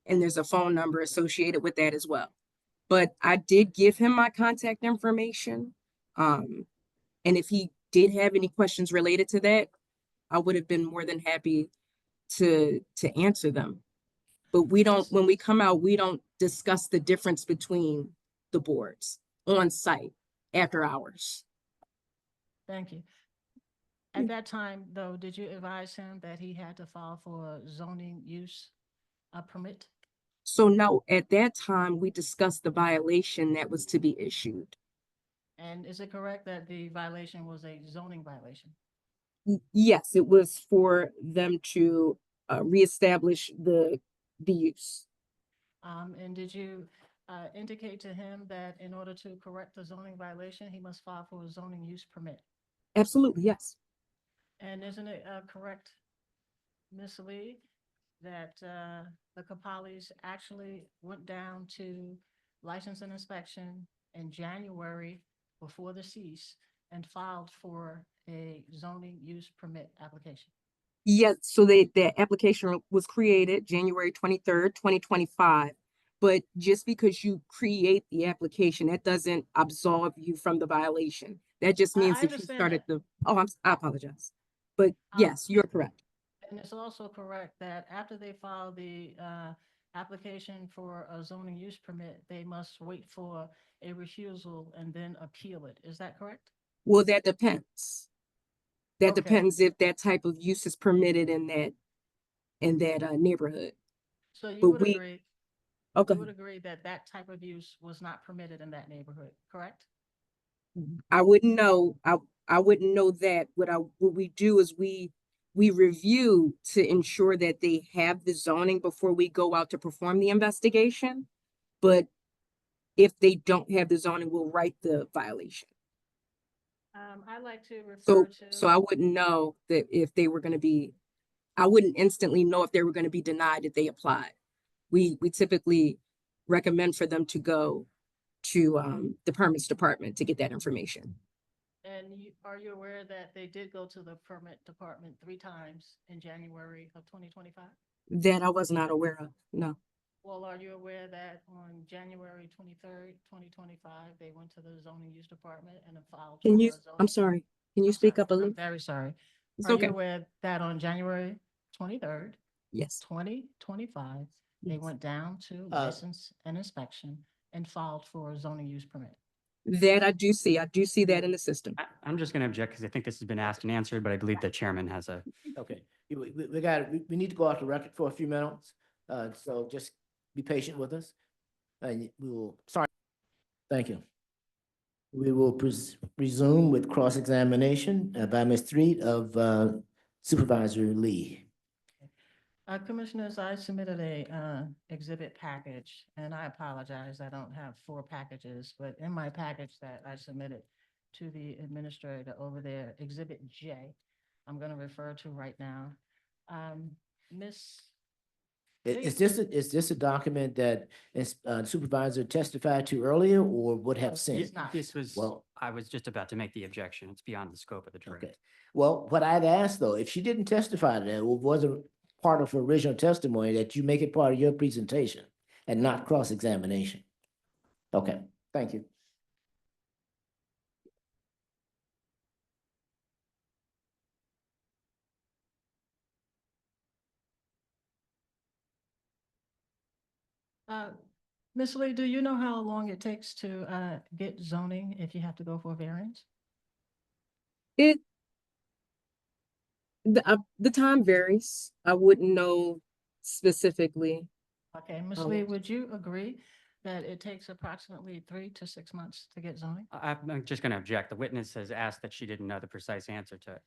And there's a phone number associated with that as well. But I did give him my contact information. And if he did have any questions related to that, I would have been more than happy to answer them. But we don't, when we come out, we don't discuss the difference between the boards on site after hours. Thank you. At that time, though, did you advise him that he had to file for a zoning use permit? So no, at that time, we discussed the violation that was to be issued. And is it correct that the violation was a zoning violation? Yes, it was for them to reestablish the use. And did you indicate to him that in order to correct the zoning violation, he must file for a zoning use permit? Absolutely, yes. And isn't it correct, Ms. Lee, that the Kapalis actually went down to license and inspection in January before the cease and filed for a zoning use permit application? Yes, so the application was created January 23rd, 2025. But just because you create the application, that doesn't absolve you from the violation. That just means I that you understand started that. I apologize. But yes, you're correct. And it's also correct that after they file the application for a zoning use permit, they must wait for a refusal and then appeal it. Is that correct? Well, that depends. That Okay. depends if that type of use is permitted in that neighborhood. So you But would we- agree, Okay, you would agree that that type of use was not permitted in that neighborhood, correct? I wouldn't know. I wouldn't know that. What we do is we review to ensure that they have the zoning before we go out to perform the investigation. But if they don't have the zoning, we'll write the violation. I'd like to So, refer to. so I wouldn't know that if they were going to be, I wouldn't instantly know if they were going to be denied if they applied. We typically recommend for them to go to the permits department to get that information. And are you aware that they did go to the permit department 3 times in January of 2025? That I was not aware of, no. Well, are you aware that on January 23rd, 2025, they went to the zoning use department and filed? Can for you, a zoning- I'm sorry, can you I'm speak sorry, up a I'm little? very sorry. It's Are you okay. aware that on January 23rd, Yes. 2025, they Yes. went down to license and inspection and filed for a zoning use permit? That I do see. I do see that in the system. I'm just going to object because I think this has been asked and answered, but I believe the chairman has a. Okay, we got, we need to go off the record for a few minutes, so just be patient with us. And we will, sorry, thank you. We will resume with cross-examination by Ms. Street of Supervisor Lee. Commissioners, I submitted a exhibit package, and I apologize, I don't have 4 packages, but in my package that I submitted to the administrator over there, Exhibit J, I'm going to refer to right now. Miss, Is this a document that Supervisor testified to earlier or would have sent? it's not. This was, Well- I was just about to make the objection. It's beyond the scope of the direct. Okay, well, what I'd asked though, if she didn't testify to that, or wasn't part of her original testimony, that you make it part of your presentation and not cross-examination. Okay, thank you. Ms. Lee, do you know how long it takes to get zoning if you have to go for a variance? The time varies. I wouldn't know specifically. Okay, Ms. Oh. Lee, would you agree that it takes approximately 3 to 6 months to get zoning? I'm just going to object. The witness has asked that she didn't know the precise answer to it.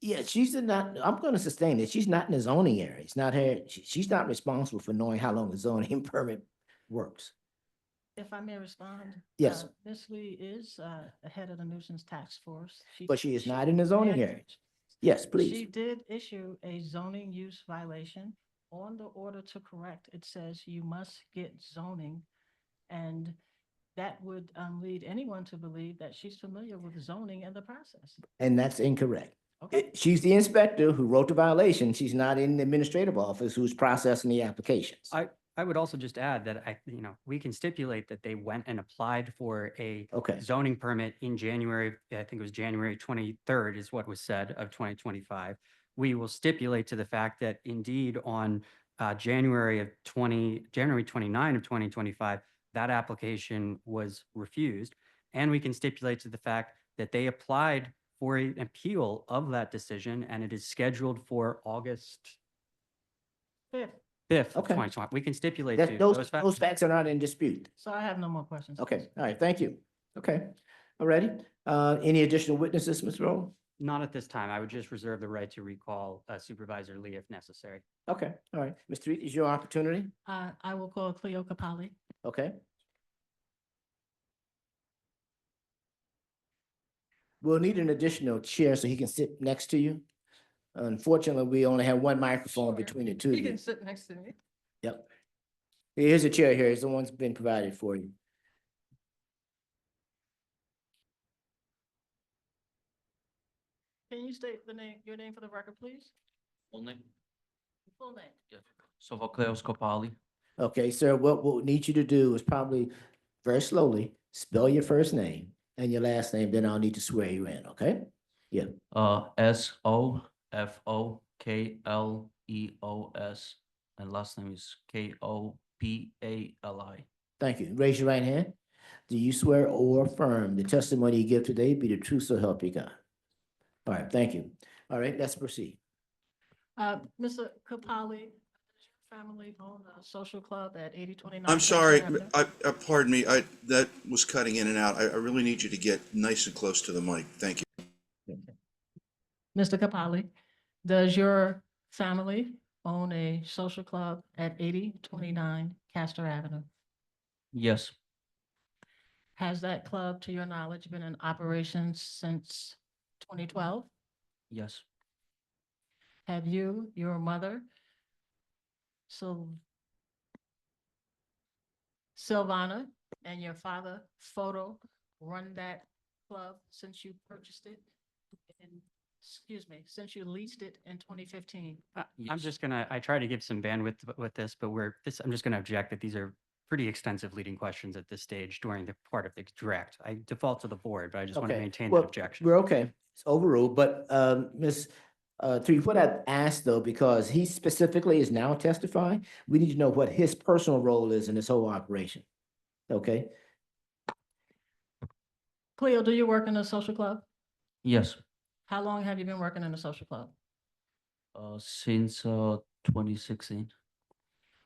Yeah, she's not, I'm gonna sustain it. She's not in the zoning area. It's not her, she's not responsible for knowing how long the zoning permit works. If I may respond? Yes. Ms. Lee is the head of the nuisance task force. But she is not in the zoning Yeah. area. Yes, She please. did issue a zoning use violation. On the order to correct, it says you must get zoning. And that would lead anyone to believe that she's familiar with zoning and the process. And that's incorrect. Okay, She's the inspector who wrote the violation. She's not in the administrative office who's processing the applications. I would also just add that we can stipulate that they went and applied for a Okay, zoning permit in January, I think it was January 23rd is what was said of 2025. We will stipulate to the fact that indeed on January 29 of 2025, that application was refused. And we can stipulate to the fact that they applied for an appeal of that decision, and it is scheduled for August fifth. 5th of Okay. 2020. We can stipulate that, to those facts. facts are not in dispute. So I have no more questions. Okay, all right, thank you. Okay, all righty. Any additional witnesses, Ms. Rowland? Not at this time. I would just reserve the right to recall Supervisor Lee if necessary. Okay, all right. Ms. Street, is your opportunity? I will call Cleo Capali. Okay. We'll need an additional chair so he can sit next to you. Unfortunately, we only have one microphone Sure. between the two of You you. can sit next to me. Yep. Here's a chair here. It's the one's been provided for you. Can you state your name for the record, please? Full name? Full name. Sophocleos Kopali. Okay, sir, what we'll need you to do is probably very slowly spell your first name and your last name, then I'll need to swear you in, okay? Yeah, Sophokleos, and last name is Kopali. thank you. Raise your right hand. Do you swear or affirm the testimony you give today be the truth so help you God? All right, thank you. All right, let's proceed. Mr. Capali, does your family own a social club at 8029? I'm sorry, pardon me, that was cutting in and out. I really need you to get nice and close to the mic. Thank you. Mr. Capali, does your family own a social club at 8029 Castor Avenue? Yes, Has that club, to your knowledge, been in operation since 2012? yes, Have you, your mother, Silvana, and your father, Photo, run that club since you purchased it in Excuse me, since you leased it in 2015. I'm just gonna, I try to give some bandwidth with this, but I'm just gonna object that these are pretty extensive leading questions at this stage during the part of the direct. I default to the board, but I just want to Okay, maintain well, that objection. we're okay. It's overruled, but Ms. Three, what I asked though, because he specifically is now testifying, we need to know what his personal role is in this whole operation. Okay, Cleo, do you work in a social club? Yes, How long have you been working in a social club? since 2016.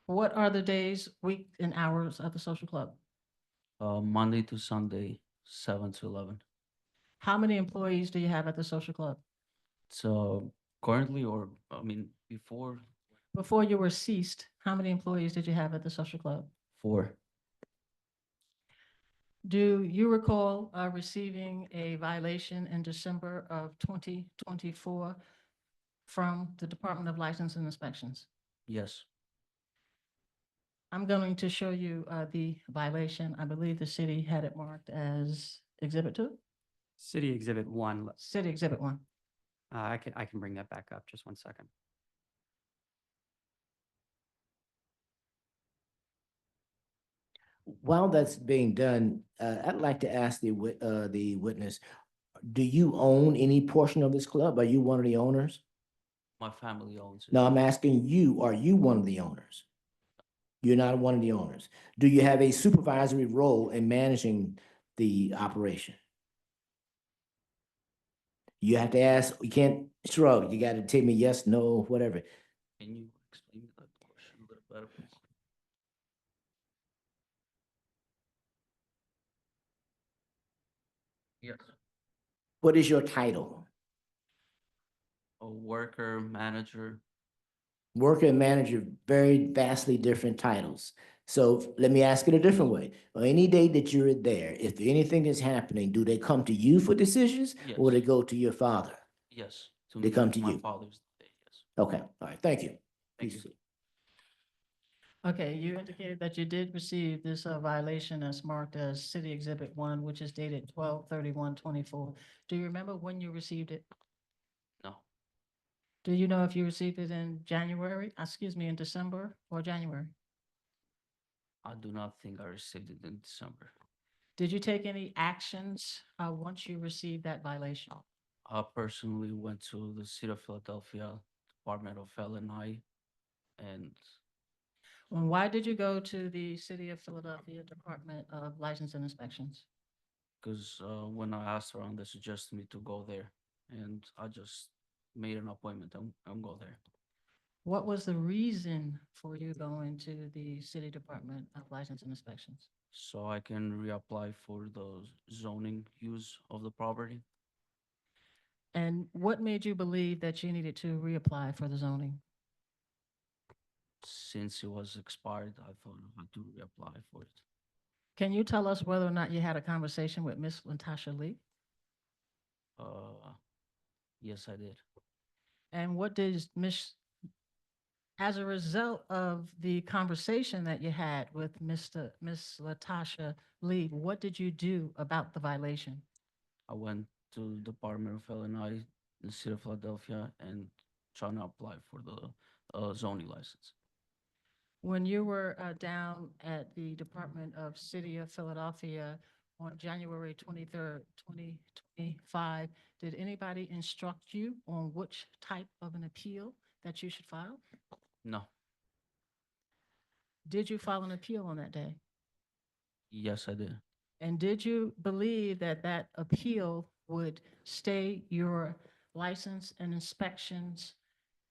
What are the days, week, and hours of the social club? Monday to Sunday, 7 to 11. How many employees do you have at the social club? So currently, or I mean, before, Before you were ceased, how many employees did you have at the social club? 4. Do you recall receiving a violation in December of 2024 from the Department of License and Inspections? Yes. I'm going to show you the violation. I believe the city had it marked as Exhibit 2, City Exhibit 1, City Exhibit 1. I can bring that back up, just one second. while that's being done, I'd like to ask the witness, do you own any portion of this club? Are you one of the owners? My family owns it. No, I'm asking you, are you one of the owners? You're not one of the owners. Do you have a supervisory role in managing the operation? You have to ask, you can't shrug. You got to tell me yes, no, whatever. Can you explain that portion a little better, please? Yes. What is your title? A worker, manager. Worker and manager, very vastly different titles. So let me ask it a different way. On any day that you're there, if anything is happening, do they come to you for decisions or Yes. they go to your father? Yes. They come to my you. father's day, yes. Okay, all right, thank you. Thank Please. you. Okay, you indicated that you did receive this violation as marked as City Exhibit 1, which is dated 12/31/24. Do you remember when you received it? No, Do you know if you received it in January, in December or January? I do not think I received it in December. Did you take any actions once you received that violation? I personally went to the City of Philadelphia Department of L&I, and And why did you go to the City of Philadelphia Department of License and Inspections? because when I asked around, they suggested me to go there, and I just made an appointment and go there. What was the reason for you going to the City Department of License and Inspections? So I can reapply for the zoning use of the property. And what made you believe that you needed to reapply for the zoning? Since it was expired, I thought I had to reapply for it. Can you tell us whether or not you had a conversation with Miss Latasha Lee? Yes, I did. And what did as a result of the conversation that you had with Miss Latasha Lee, what did you do about the violation? I went to the Department of L&I, the City of Philadelphia, and trying to apply for the zoning license. When you were down at the Department of City of Philadelphia on January 23rd, 2025, did anybody instruct you on which type of an appeal that you should file? No. Did you file an appeal on that day? Yes, I did. And did you believe that that appeal would stay your license and inspections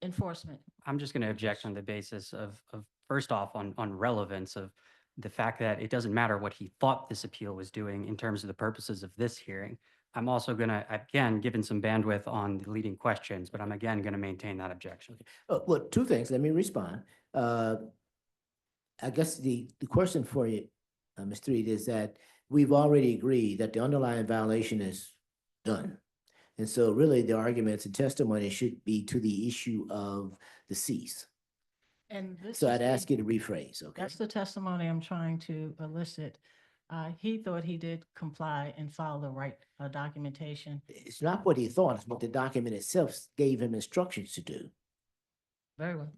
enforcement? I'm just going to object on the basis of first off, on relevance of the fact that it doesn't matter what he thought this appeal was doing in terms of the purposes of this hearing. I'm also going to, again, given some bandwidth on the leading questions, but I'm again going to maintain that objection. Well, two things, let me respond. I guess the question for you, Ms. Street, is that we've already agreed that the underlying violation is done. And so really the arguments and testimony should be to the issue of the cease. And this So is I'd the- ask you to rephrase, okay? That's the testimony I'm trying to elicit. He thought he did comply and file the right documentation. It's not what he thought, it's what the document itself gave him instructions to do. Very well.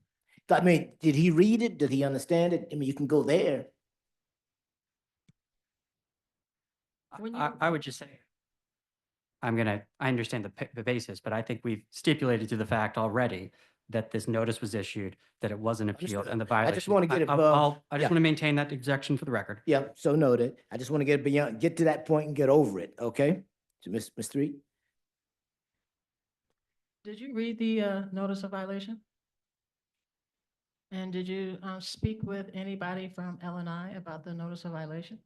I mean, did he read it? Did he understand it? I mean, you can go there. When I would just say, I understand the basis, but I think we've stipulated to the fact already that this notice was issued, that it wasn't appealed, and the I just violation. wanna get above- I just yeah. want to maintain that objection for the record. Yeah, so noted. I just want to get to that point and get over it, okay? So Ms. Reed? Did you read the notice of violation? And did you speak with anybody from LNI about the notice of violation?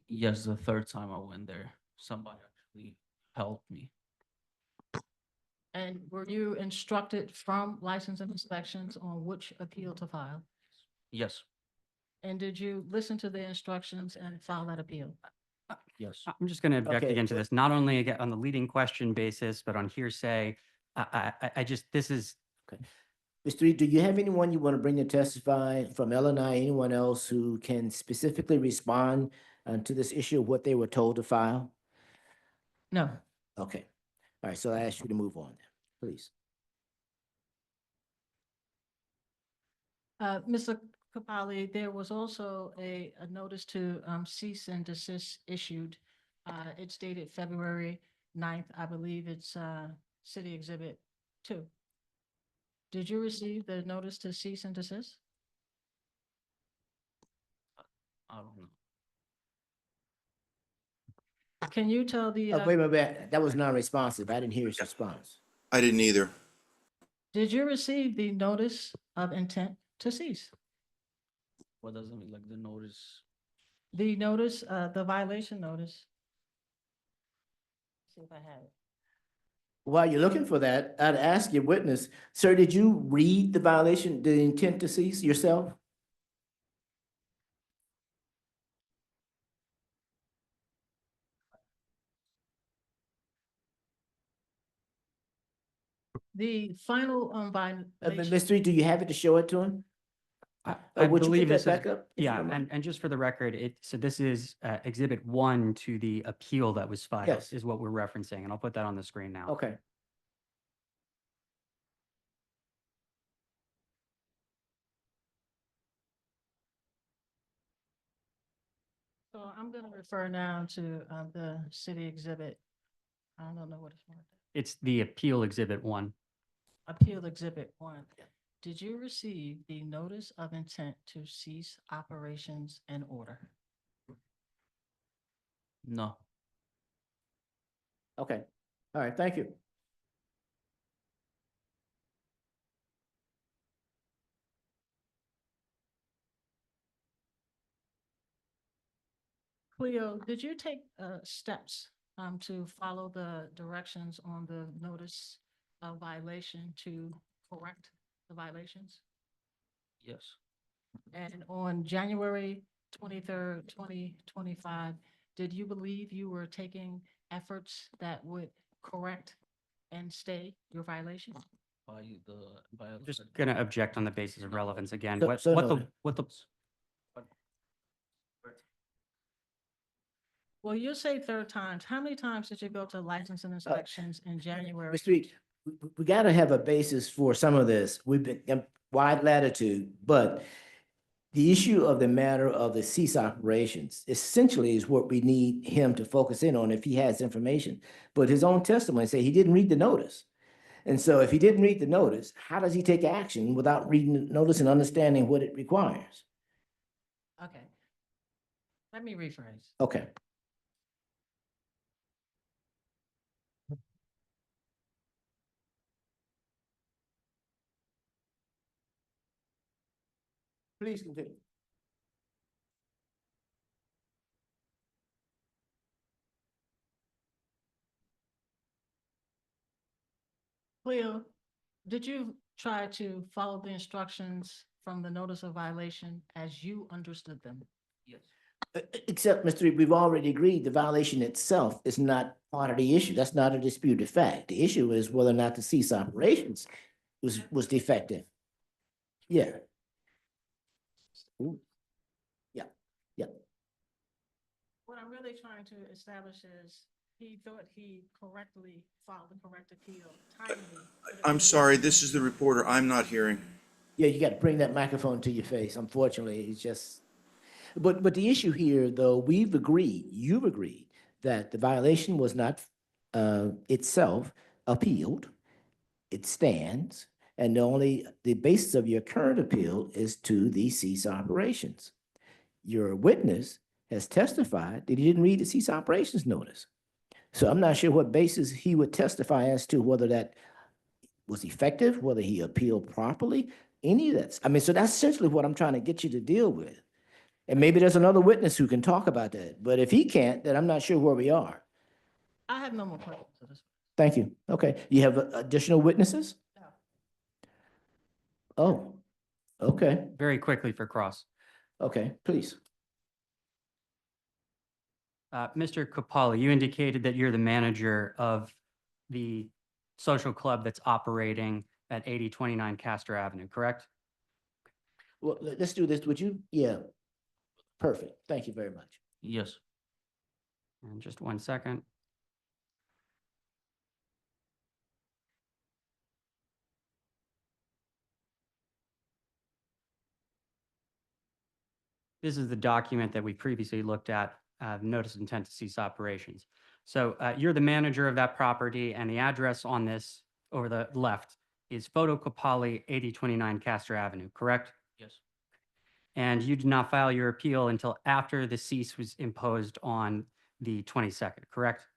Yes, the third time I went there, somebody actually helped me. And were you instructed from license and inspections on which appeal to file? Yes, And did you listen to the instructions and file that appeal? yes. I'm just going to object Okay. again to this, not only again on the leading question basis, but on hearsay. This is, Mr. Reed, do you have anyone you want to bring to testify from LNI, anyone else who can specifically respond to this issue of what they were told to file? No. Okay. All right, so I ask you to move on, please. Mr. Capali, there was also a notice to cease and desist issued. It's dated February 9th. I believe it's City Exhibit 2. Did you receive the notice to cease and desist? I don't know. Can you tell the, Wait, that was non-responsive. I didn't hear his response. I didn't either. did you receive the notice of intent to cease? What does it mean, like the notice? The notice, the violation notice. See if I have it. While you're looking for that, I'd ask your witness, sir, did you read the violation, the intent to cease yourself? The final violation. Mr. Reed, do you have it to show it to him? I would you believe put this that is, back up, if you yeah, don't mind? and just for the record, so this is Exhibit 1 to the appeal that was filed, Yes. is what we're referencing, and I'll put that on the screen now. Okay. So I'm going to refer now to the city exhibit. I don't know what it's called. It's the Appeal Exhibit 1. Appeal Exhibit 1. Did you receive the notice of intent to cease operations and order? No. Okay. All right, thank you. Cleo, did you take steps to follow the directions on the notice of violation to correct the violations? Yes. And on January 23rd, 2025, did you believe you were taking efforts that would correct and stay your violation? I'm just going to object on the basis of relevance again. So- What so what the noted. what the Well, you say third times. How many times did you go to license and inspections in January? Mr. Reed, we got to have a basis for some of this. We've been wide latitude, but the issue of the matter of the cease operations essentially is what we need him to focus in on if he has information. But his own testimony say he didn't read the notice. And so if he didn't read the notice, how does he take action without reading the notice and understanding what it requires? Okay. Let me rephrase. Okay. Please continue. Cleo, did you try to follow the instructions from the notice of violation as you understood them? Yes. Except, Mr. Reed, we've already agreed the violation itself is not part of the issue. That's not a disputed fact. The issue is whether or not the cease operations was defective. Yeah. Ooh. Yeah, yeah. really trying to establish is he thought he correctly filed the correct appeal timely. but it I'm was- sorry, this is the reporter. I'm not hearing. Yeah, you got to bring that microphone to your face. Unfortunately, it's just, but the issue here, though, you've agreed that the violation was not itself appealed. It stands, and the basis of your current appeal is to the cease operations. Your witness has testified that he didn't read the cease operations notice. So I'm not sure what basis he would testify as to whether that was effective, whether he appealed properly, any of that. I mean, so that's essentially what I'm trying to get you to deal with. And maybe there's another witness who can talk about that. But if he can't, then I'm not sure where we are. I have no more questions at this. Thank you. Okay. You have additional witnesses? No. Oh, okay. Very quickly for cross. Okay, please. Mr. Capali, you indicated that you're the manager of the social club that's operating at 8029 Castor Avenue, correct? Well, let's do this. Would you? Yeah. Perfect. Thank you very much. Yes. And just 1 second. This is the document that we previously looked at, notice of intent to cease operations. So you're the manager of that property, and the address on this over the left is Photo Capali, 8029 Castor Avenue, correct? Yes. And you did not file your appeal until after the cease was imposed on the 22nd, correct?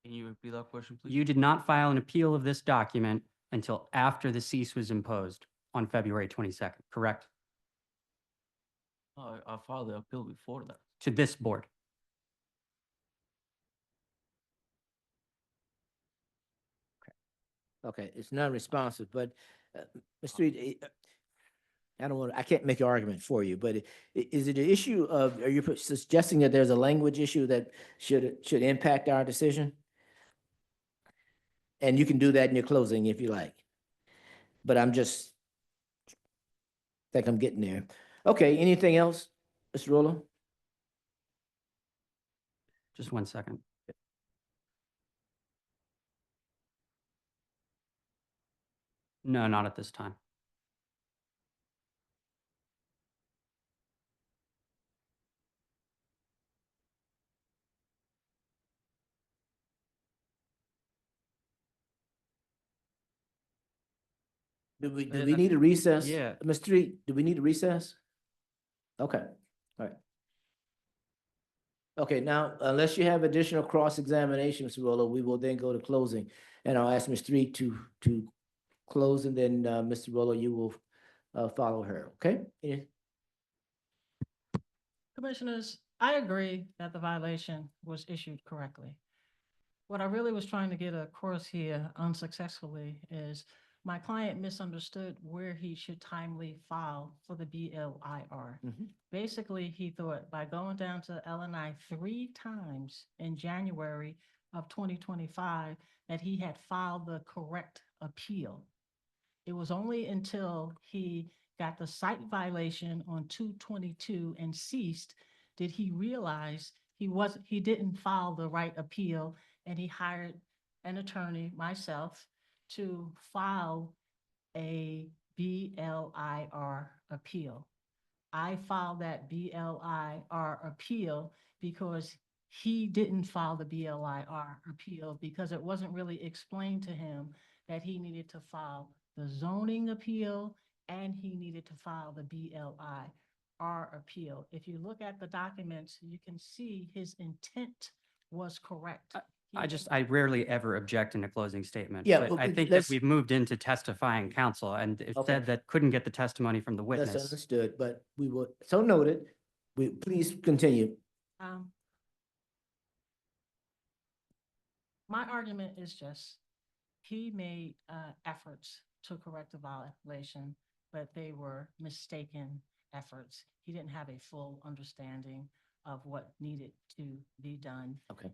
Can you repeat that question, please? You did not file an appeal of this document until after the cease was imposed on February 22nd, correct? I filed the appeal before that. To this board. Okay, it's non-responsive, but Mr. Reed, I can't make an argument for you, but is it an issue of, are you suggesting that there's a language issue that should impact our decision? And you can do that in your closing if you like. But think I'm getting there. Okay, anything else, Mr. Rolo? Just 1 second. No, not at this time. Do we need a recess? Yeah. Mr. Reed, do we need a recess? Okay, all right. Okay, now, unless you have additional cross-examination, Mr. Rolo, we will then go to closing. And I'll ask Mr. Reed to close, and then Mr. Rolo, you will follow her, okay? Yeah. Commissioners, I agree that the violation was issued correctly. What I really was trying to get across here unsuccessfully is my client misunderstood where he should timely file for the BLIR. Basically, he thought by going down to LNI 3 times in January of 2025 that he had filed the correct appeal. It was only until he got the site violation on 2/22 and ceased did he realize he didn't file the right appeal, and he hired an attorney, myself, to file a BLIR appeal. I filed that BLIR appeal because he didn't file the BLIR appeal because it wasn't really explained to him that he needed to file the zoning appeal and he needed to file the BLIR appeal. If you look at the documents, you can see his intent was correct. I rarely ever object in a closing statement. Yeah, but well, I think that let's- we've moved into testifying counsel, and it Okay. said that couldn't get the testimony from the That's witness. understood, but we will, so noted. Please continue. My argument is just, he made efforts to correct the violation, but they were mistaken efforts. He didn't have a full understanding of what needed to be done. Okay.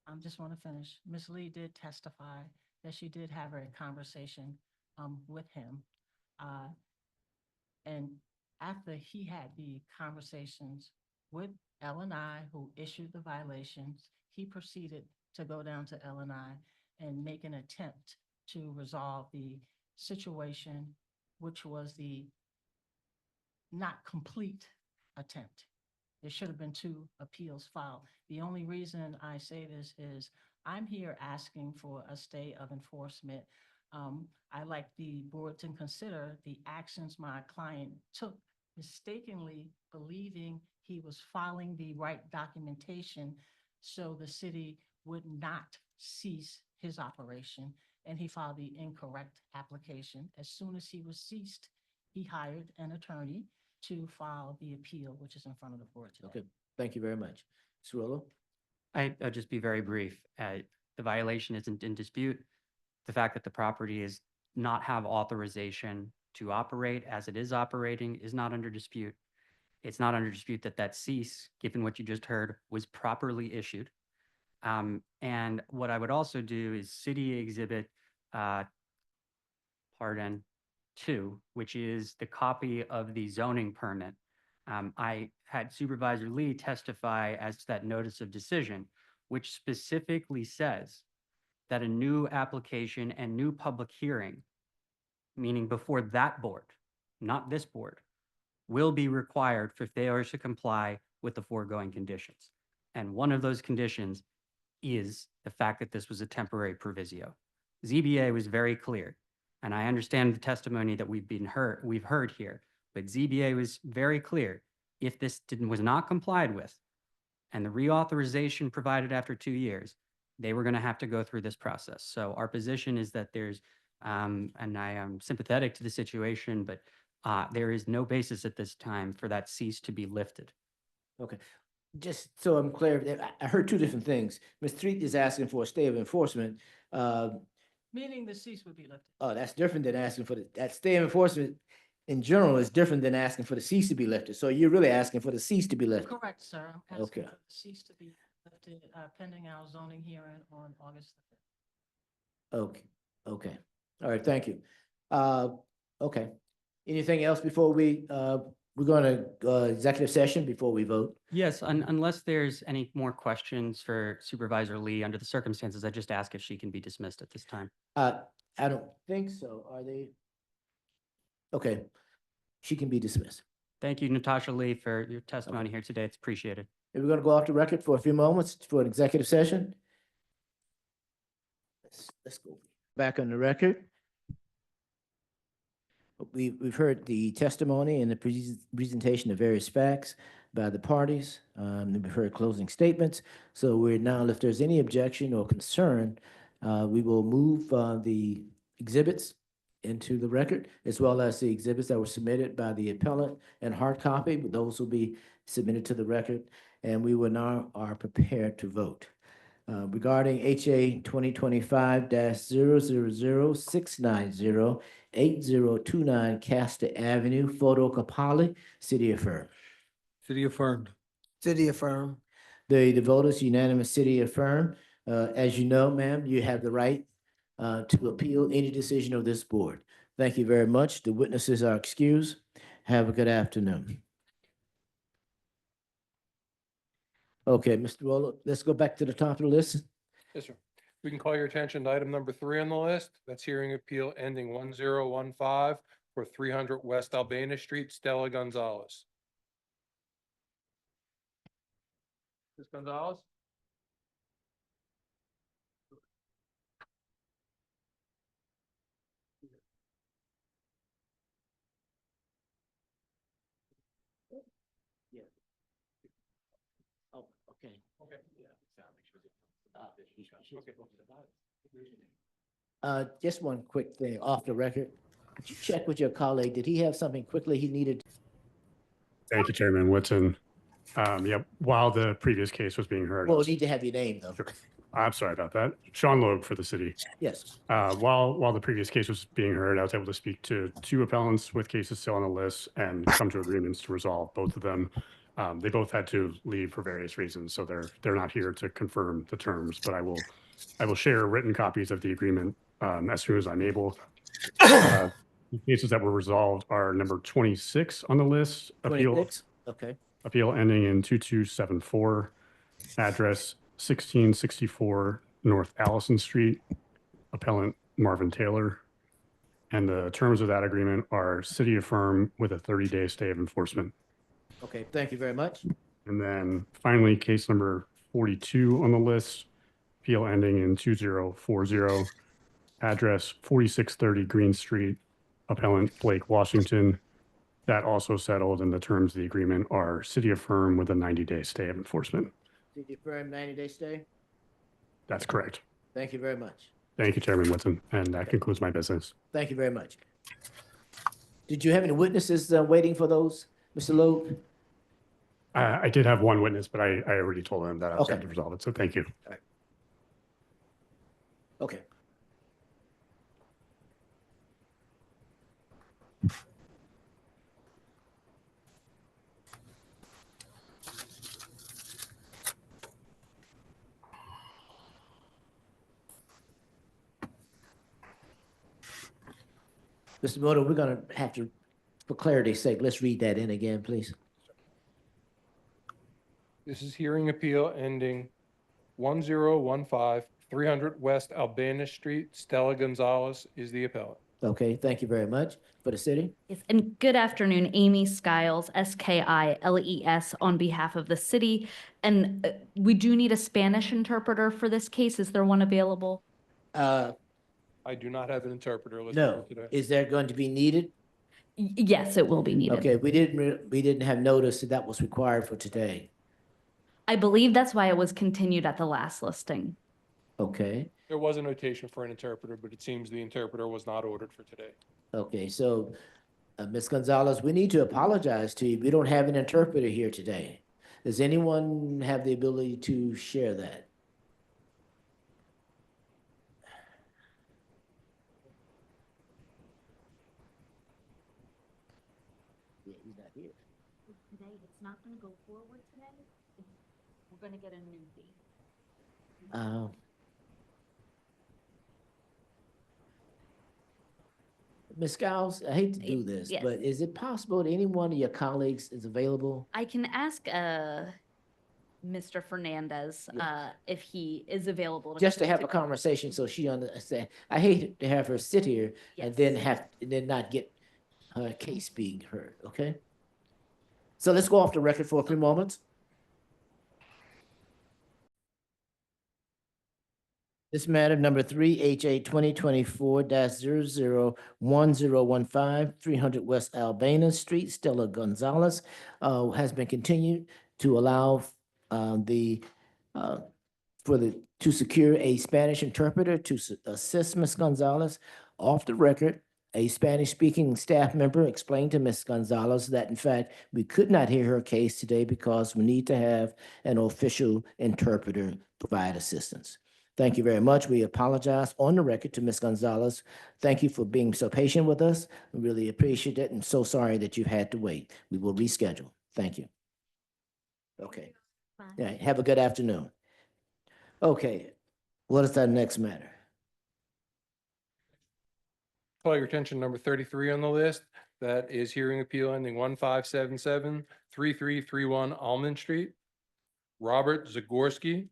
I just want to finish. Ms. Lee did testify that she did have a conversation with him. And after he had the conversations with L&I, who issued the violations. He proceeded to go down to L&I and make an attempt to resolve the situation, which was the not complete attempt. There should have been 2 appeals filed. The only reason I say this is I'm here asking for a stay of enforcement. I like the board to consider the actions my client took, mistakenly believing he was filing the right documentation so the city would not cease his operation, and he filed the incorrect application. As soon as he was ceased, he hired an attorney to file the appeal, which is in front of the board today. Okay, thank you very much. Mr. Rolo? I'll just be very brief. The violation isn't in dispute. The fact that the property is not have authorization to operate as it is operating is not under dispute. It's not under dispute that that cease, given what you just heard, was properly issued. And what I would also do is City Exhibit, pardon, 2, which is the copy of the zoning permit. I had Supervisor Lee testify as to that notice of decision, which specifically says that a new application and new public hearing, meaning before that board, not this board, will be required for failures to comply with the foregoing conditions. And one of those conditions is the fact that this was a temporary proviso. ZBA was very clear, and I understand the testimony that we've heard here, but ZBA was very clear. If this was not complied with and the reauthorization provided after 2 years, they were going to have to go through this process. So our position is that there's, and I am sympathetic to the situation, but there is no basis at this time for that cease to be lifted. Okay, just so I'm clear, I heard 2 different things. Ms. Street is asking for a stay of enforcement. Meaning the cease would be lifted. Oh, that's different than asking for that stay of enforcement in general is different than asking for the cease to be lifted. So you're really asking for the cease to be lifted. Correct, sir. I'm asking Okay. for the cease to be lifted pending our zoning hearing on August the 5th. Okay, okay. All right, thank you. Okay. Anything else before we're going to executive session before we vote? Yes, unless there's any more questions for Supervisor Lee, under the circumstances, I just ask if she can be dismissed at this time. I don't think so. Are they? Okay, she can be dismissed. Thank you, Natasha Lee, for your testimony here today. It's appreciated. And we're going to go off the record for a few moments for an executive session. Let's go back on the record. We've heard the testimony and the presentation of various facts by the parties. We've heard closing statements. So we're now, if there's any objection or concern, we will move the exhibits into the record, as well as the exhibits that were submitted by the appellant and hard copy. Those will be submitted to the record, and we will now are prepared to vote. Regarding HA 2025-000690-8029 Castor Avenue, Photocopali, City affirmed. City affirmed. City affirmed. The vote is unanimous, city affirmed. As you know, ma'am, you have the right to appeal any decision of this board. Thank you very much. The witnesses are excused. Have a good afternoon. Okay, Mr. Rolo, let's go back to the top of the list. Yes, sir. We can call your attention to item number 3 on the list. That's hearing appeal ending 1015 for 300 West Albana Street, Stella Gonzalez. Ms. Gonzalez? Yeah. Oh, okay. Okay. Just one quick thing off the record. Could you check with your colleague? Did he have something quickly he needed? Thank you, Chairman Whitson. Yep, while the previous case was being heard. Well, we need to have your name though. I'm sorry about that. Sean Loeb for the city. Yes. While the previous case was being heard, I was able to speak to 2 appellants with cases still on the list and come to agreements to resolve both of them. They both had to leave for various reasons, so they're not here to confirm the terms, but I will share written copies of the agreement as soon as I'm able. The cases that were resolved are number 26 on the list. Appeal. 26? Okay. Appeal ending in 2274, address 1664 North Allison Street, appellant Marvin Taylor. And the terms of that agreement are city affirm with a 30-day stay of enforcement. Okay, thank you very much. And then finally, case number 42 on the list, appeal ending in 2040, address 4630 Green Street, appellant Blake Washington. That also settled, and the terms of the agreement are city affirm with a 90-day stay of enforcement. Did you affirm 90-day stay? That's correct. Thank you very much. Thank you, Chairman Whitson, and that concludes my business. Thank you very much. Did you have any witnesses waiting for those, Mr. Loeb? I did have one witness, but I already told him that I was Okay. going to resolve it, so thank you. Okay. Mr. Moto, we're gonna have to, for clarity's sake, let's read that in again, please. This is hearing appeal ending 1015 300 West Albana Street. Stella Gonzalez is the appellant. Okay, thank you very much. For the city? Yes, and good afternoon, Amy Skiles, Skiles, on behalf of the city. And we do need a Spanish interpreter for this case. Is there one available? I do not have an interpreter listed No. today. Is there going to be needed? Yes, it will be needed. Okay, we didn't have notice that that was required for today. I believe that's why it was continued at the last listing. Okay, There was a notation for an interpreter, but it seems the interpreter was not ordered for today. okay, so, Ms. Gonzalez, we need to apologize to you. We don't have an interpreter here today. Does anyone have the ability to share that? Yeah, he's not here. Today, it's not going to go forward today. We're going to get a new fee. Ms. Skiles, I hate to do this, Yes. but is it possible that any one of your colleagues is available? I can ask Mr. Fernandez if he is available. Just to have a conversation so she understands. I hate to have her sit here and then not get her case being heard, okay? So let's go off the record for a few moments. This matter, number 3, HA 2024-001015, 300 West Albana Street, Stella Gonzalez, has been continued to allow to secure a Spanish interpreter to assist Ms. Gonzalez. Off the record, a Spanish-speaking staff member explained to Ms. Gonzalez that in fact, we could not hear her case today because we need to have an official interpreter provide assistance. Thank you very much. We apologize on the record to Ms. Gonzalez. Thank you for being so patient with us. We really appreciate it and so sorry that you've had to wait. We will reschedule. Thank you. Okay. Yeah, have a good afternoon. Okay, what is our next matter? Call your attention, number 33 on the list. That is hearing appeal ending 1577 3331 Almond Street. Robert Zagorski.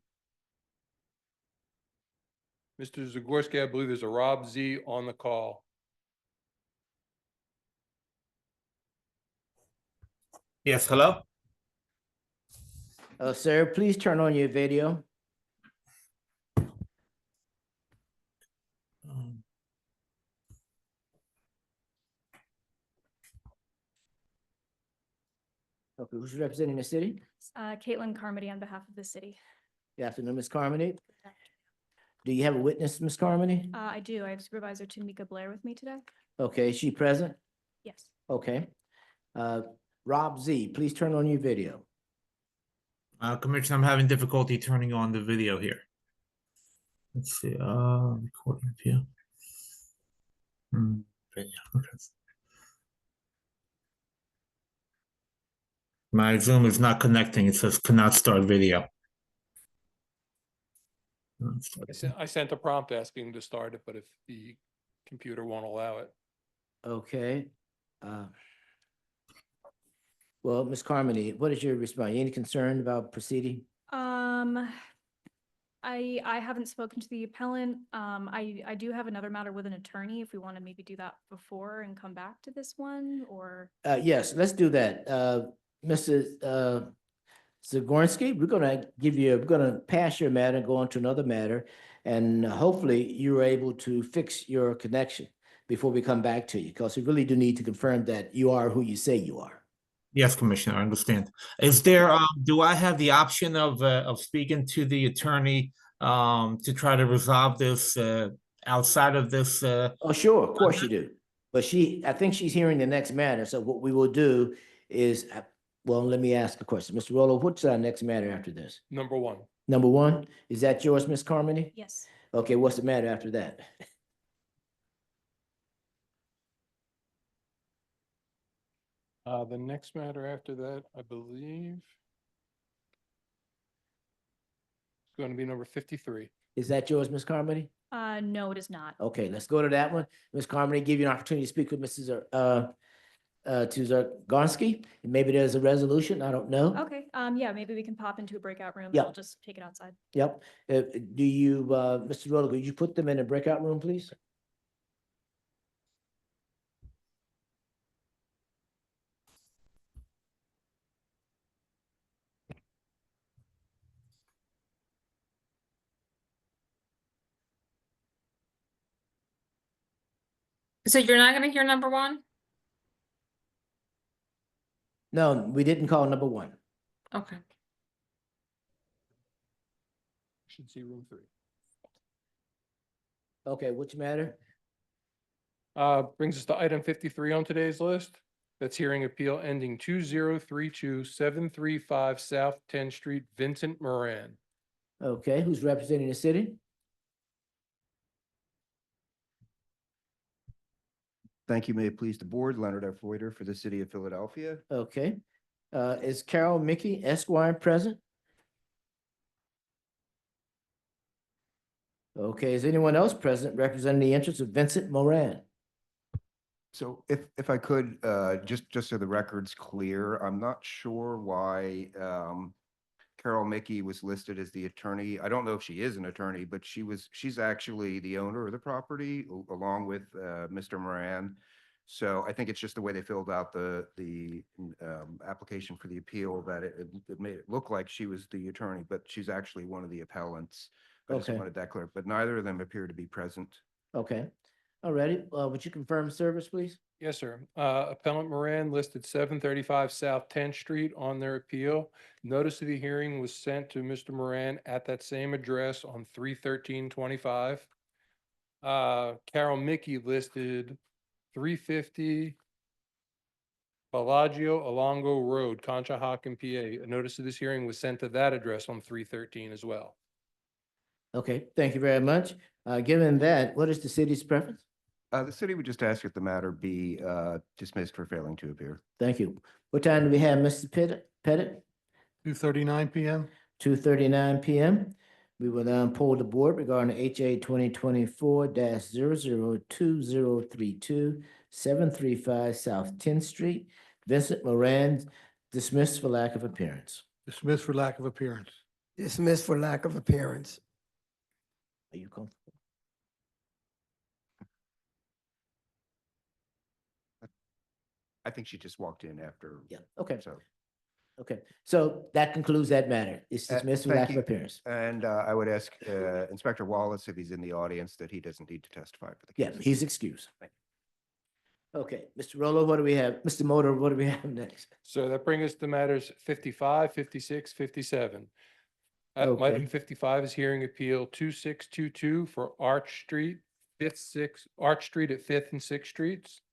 Mr. Zagorski, I believe there's a Rob Z on the call. Yes, hello? Sir, please turn on your video. Okay, who's representing the city? Caitlin Carmody on behalf of the city. Good afternoon, Ms. Carmody. Do you have a witness, Ms. Carmody? I do. I have Supervisor Tamika Blair with me today. Okay, is she present? Yes. Okay. Rob Z, please turn on your video. Commissioner, I'm having difficulty turning on the video here. Let's see, recording view. Video, okay. My Zoom is not connecting. It says cannot start video. I sent a prompt asking to start it, but if the computer won't allow it. Okay. Well, Ms. Carmody, what is your response? Any concern about proceeding? I haven't spoken to the appellant. I do have another matter with an attorney if we want to maybe do that before and come back to this one, or. Yes, let's do that. Mrs. Zagorski, we're gonna pass your matter and go on to another matter. And hopefully you're able to fix your connection before we come back to you, because we really do need to confirm that you are who you say you are. Yes, Commissioner, I understand. Is there, do I have the option of speaking to the attorney, to try to resolve this, outside of this, Oh, sure, of course you do. But I think she's hearing the next matter. So what we will do is, well, let me ask a question. Mr. Rolo, what's our next matter after this? Number one. Number one, is that yours, Ms. Carmody? Yes. Okay, what's the matter after that? The next matter after that, I believe, is going to be number 53. Is that yours, Ms. Carmody? No, it is not. Okay, let's go to that one. Ms. Carmody, give you an opportunity to speak with Mrs. Zagorski. Maybe there's a resolution, I don't know. Okay, yeah, maybe we can pop into a breakout room and Yeah. we'll just take it outside. Yep. Do you, Mr. Rolo, could you put them in a breakout room, please? So you're not gonna hear number one? No, we didn't call number one. Okay. Should see room 3. Okay, which matter? Brings us to item 53 on today's list. That's hearing appeal ending 2032-735 South 10th Street, Vincent Moran. Okay, who's representing the city? Thank you. May it please the board, Leonard F. Reuter for the city of Philadelphia. Okay. Is Carol Mickey Esquire present? Okay, is anyone else present representing the interests of Vincent Moran? So if I could, just so the record's clear, I'm not sure why Carol Mickey was listed as the attorney. I don't know if she is an attorney, but she's actually the owner of the property along with Mr. Moran. So I think it's just the way they filled out the application for the appeal that it made it look like she was the attorney, but she's actually one of the appellants. I just Okay. wanted that clear, but neither of them appear to be present. Okay, all righty. Would you confirm service, please? Yes, sir. Appellant Moran listed 735 South 10th Street on their appeal. Notice of the hearing was sent to Mr. Moran at that same address on 3/13/25. Carol Mickey listed 350 Bellagio Alongo Road, Conshohocken, PA. A notice of this hearing was sent to that address on 3/13 as well. Okay, thank you very much. Given that, what is the city's preference? The city would just ask that the matter be dismissed for failing to appear. Thank you. What time do we have, Mr. Pettit? 2:39 PM. 2:39 PM. We will now poll the board regarding HA 2024-002032, 735 South 10th Street. Vincent Moran dismissed for lack of appearance. Dismissed for lack of appearance. Dismissed for lack of appearance. Are you comfortable? I think she just walked in after. Yeah, okay. So. Okay, so that concludes that matter. It's dismissed for Thank lack of you. appearance. And I would ask Inspector Wallace if he's in the audience that he doesn't need to testify for the Yeah, case. he's excused. Thank Okay, Mr. Rolo, what do we have? Mr. Motor, what do we have next? So that brings us to matters 55, 56, 57. Okay. Item 55 is hearing appeal 2622 for Arch Street at 5th and 6th Streets.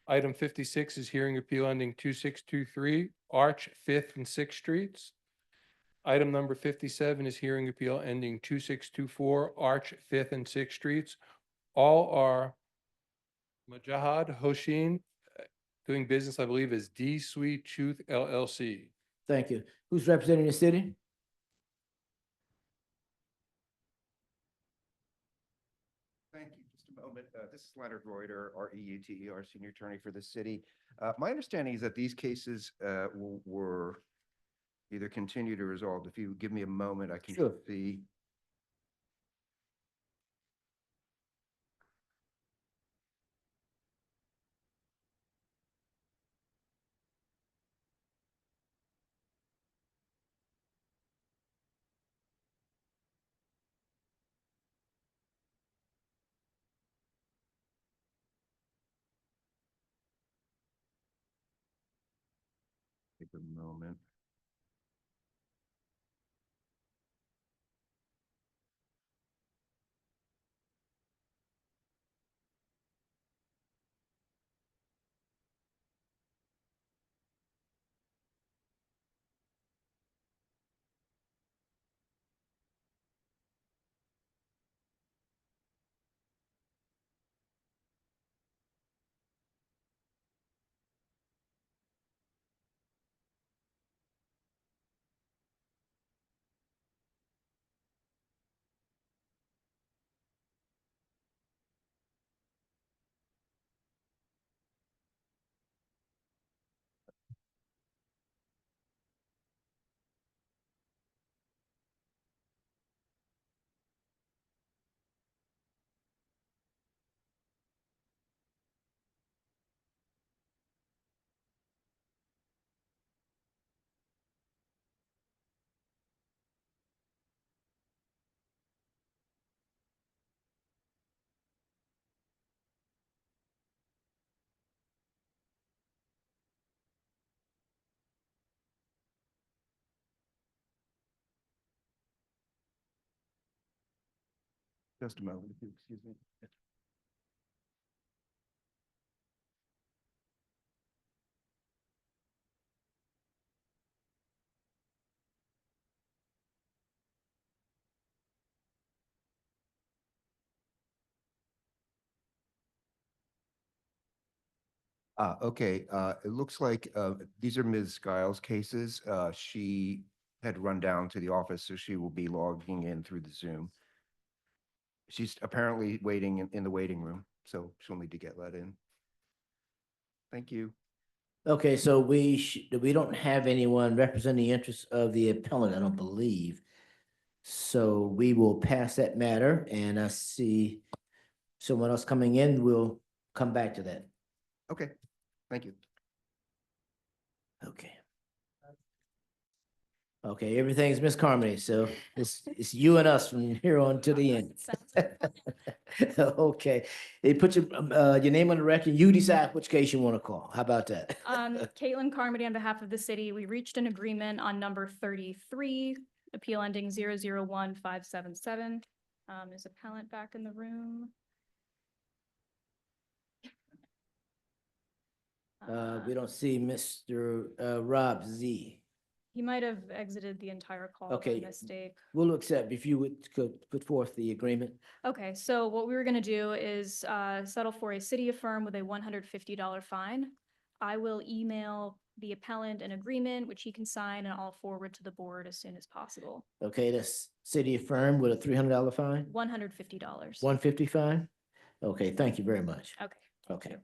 Item 56 is hearing appeal ending 2623 Arch 5th and 6th Streets. Item number 57 is hearing appeal ending 2624 Arch 5th and 6th Streets. All are Majahad Hoshin, doing business, I believe, as D Sweet Truth LLC. Thank you. Who's representing the city? Thank you. Just a moment. moment. This is Leonard Reuter, REUTER, Senior Attorney for the city. My understanding is that these cases were either continued or resolved. If you give me a moment, I can Sure. see. Take a moment. Just a moment, if you excuse me. Okay, it looks like these are Ms. Giles' cases. She had run down to the office, so she will be logging in through the Zoom. She's apparently waiting in the waiting room, so she'll need to get let in. Thank you. Okay, so we don't have anyone representing the interests of the appellant, I don't believe. So we will pass that matter, and I see someone else coming in. We'll come back to that. Okay, thank you. Okay. Okay, everything's Miss Carmody, so it's you and us from here on to the end. Okay, they put your name on the record. You decide which case you want to call. How about that? Caitlin Carmody on behalf of the city. We reached an agreement on number 33, appeal ending 001577. Is appellant back in the room? We don't see Mr. Rob Z. He might have exited the entire call by Okay. mistake. We'll accept if you could put forth the agreement. Okay, so what we were gonna do is settle for a city affirm with a $150 fine. I will email the appellant an agreement, which he can sign, and I'll forward to the board as soon as possible. Okay, that's city affirmed with a $300 fine, $150. 150 fine. Okay, thank you very much. Okay. Okay.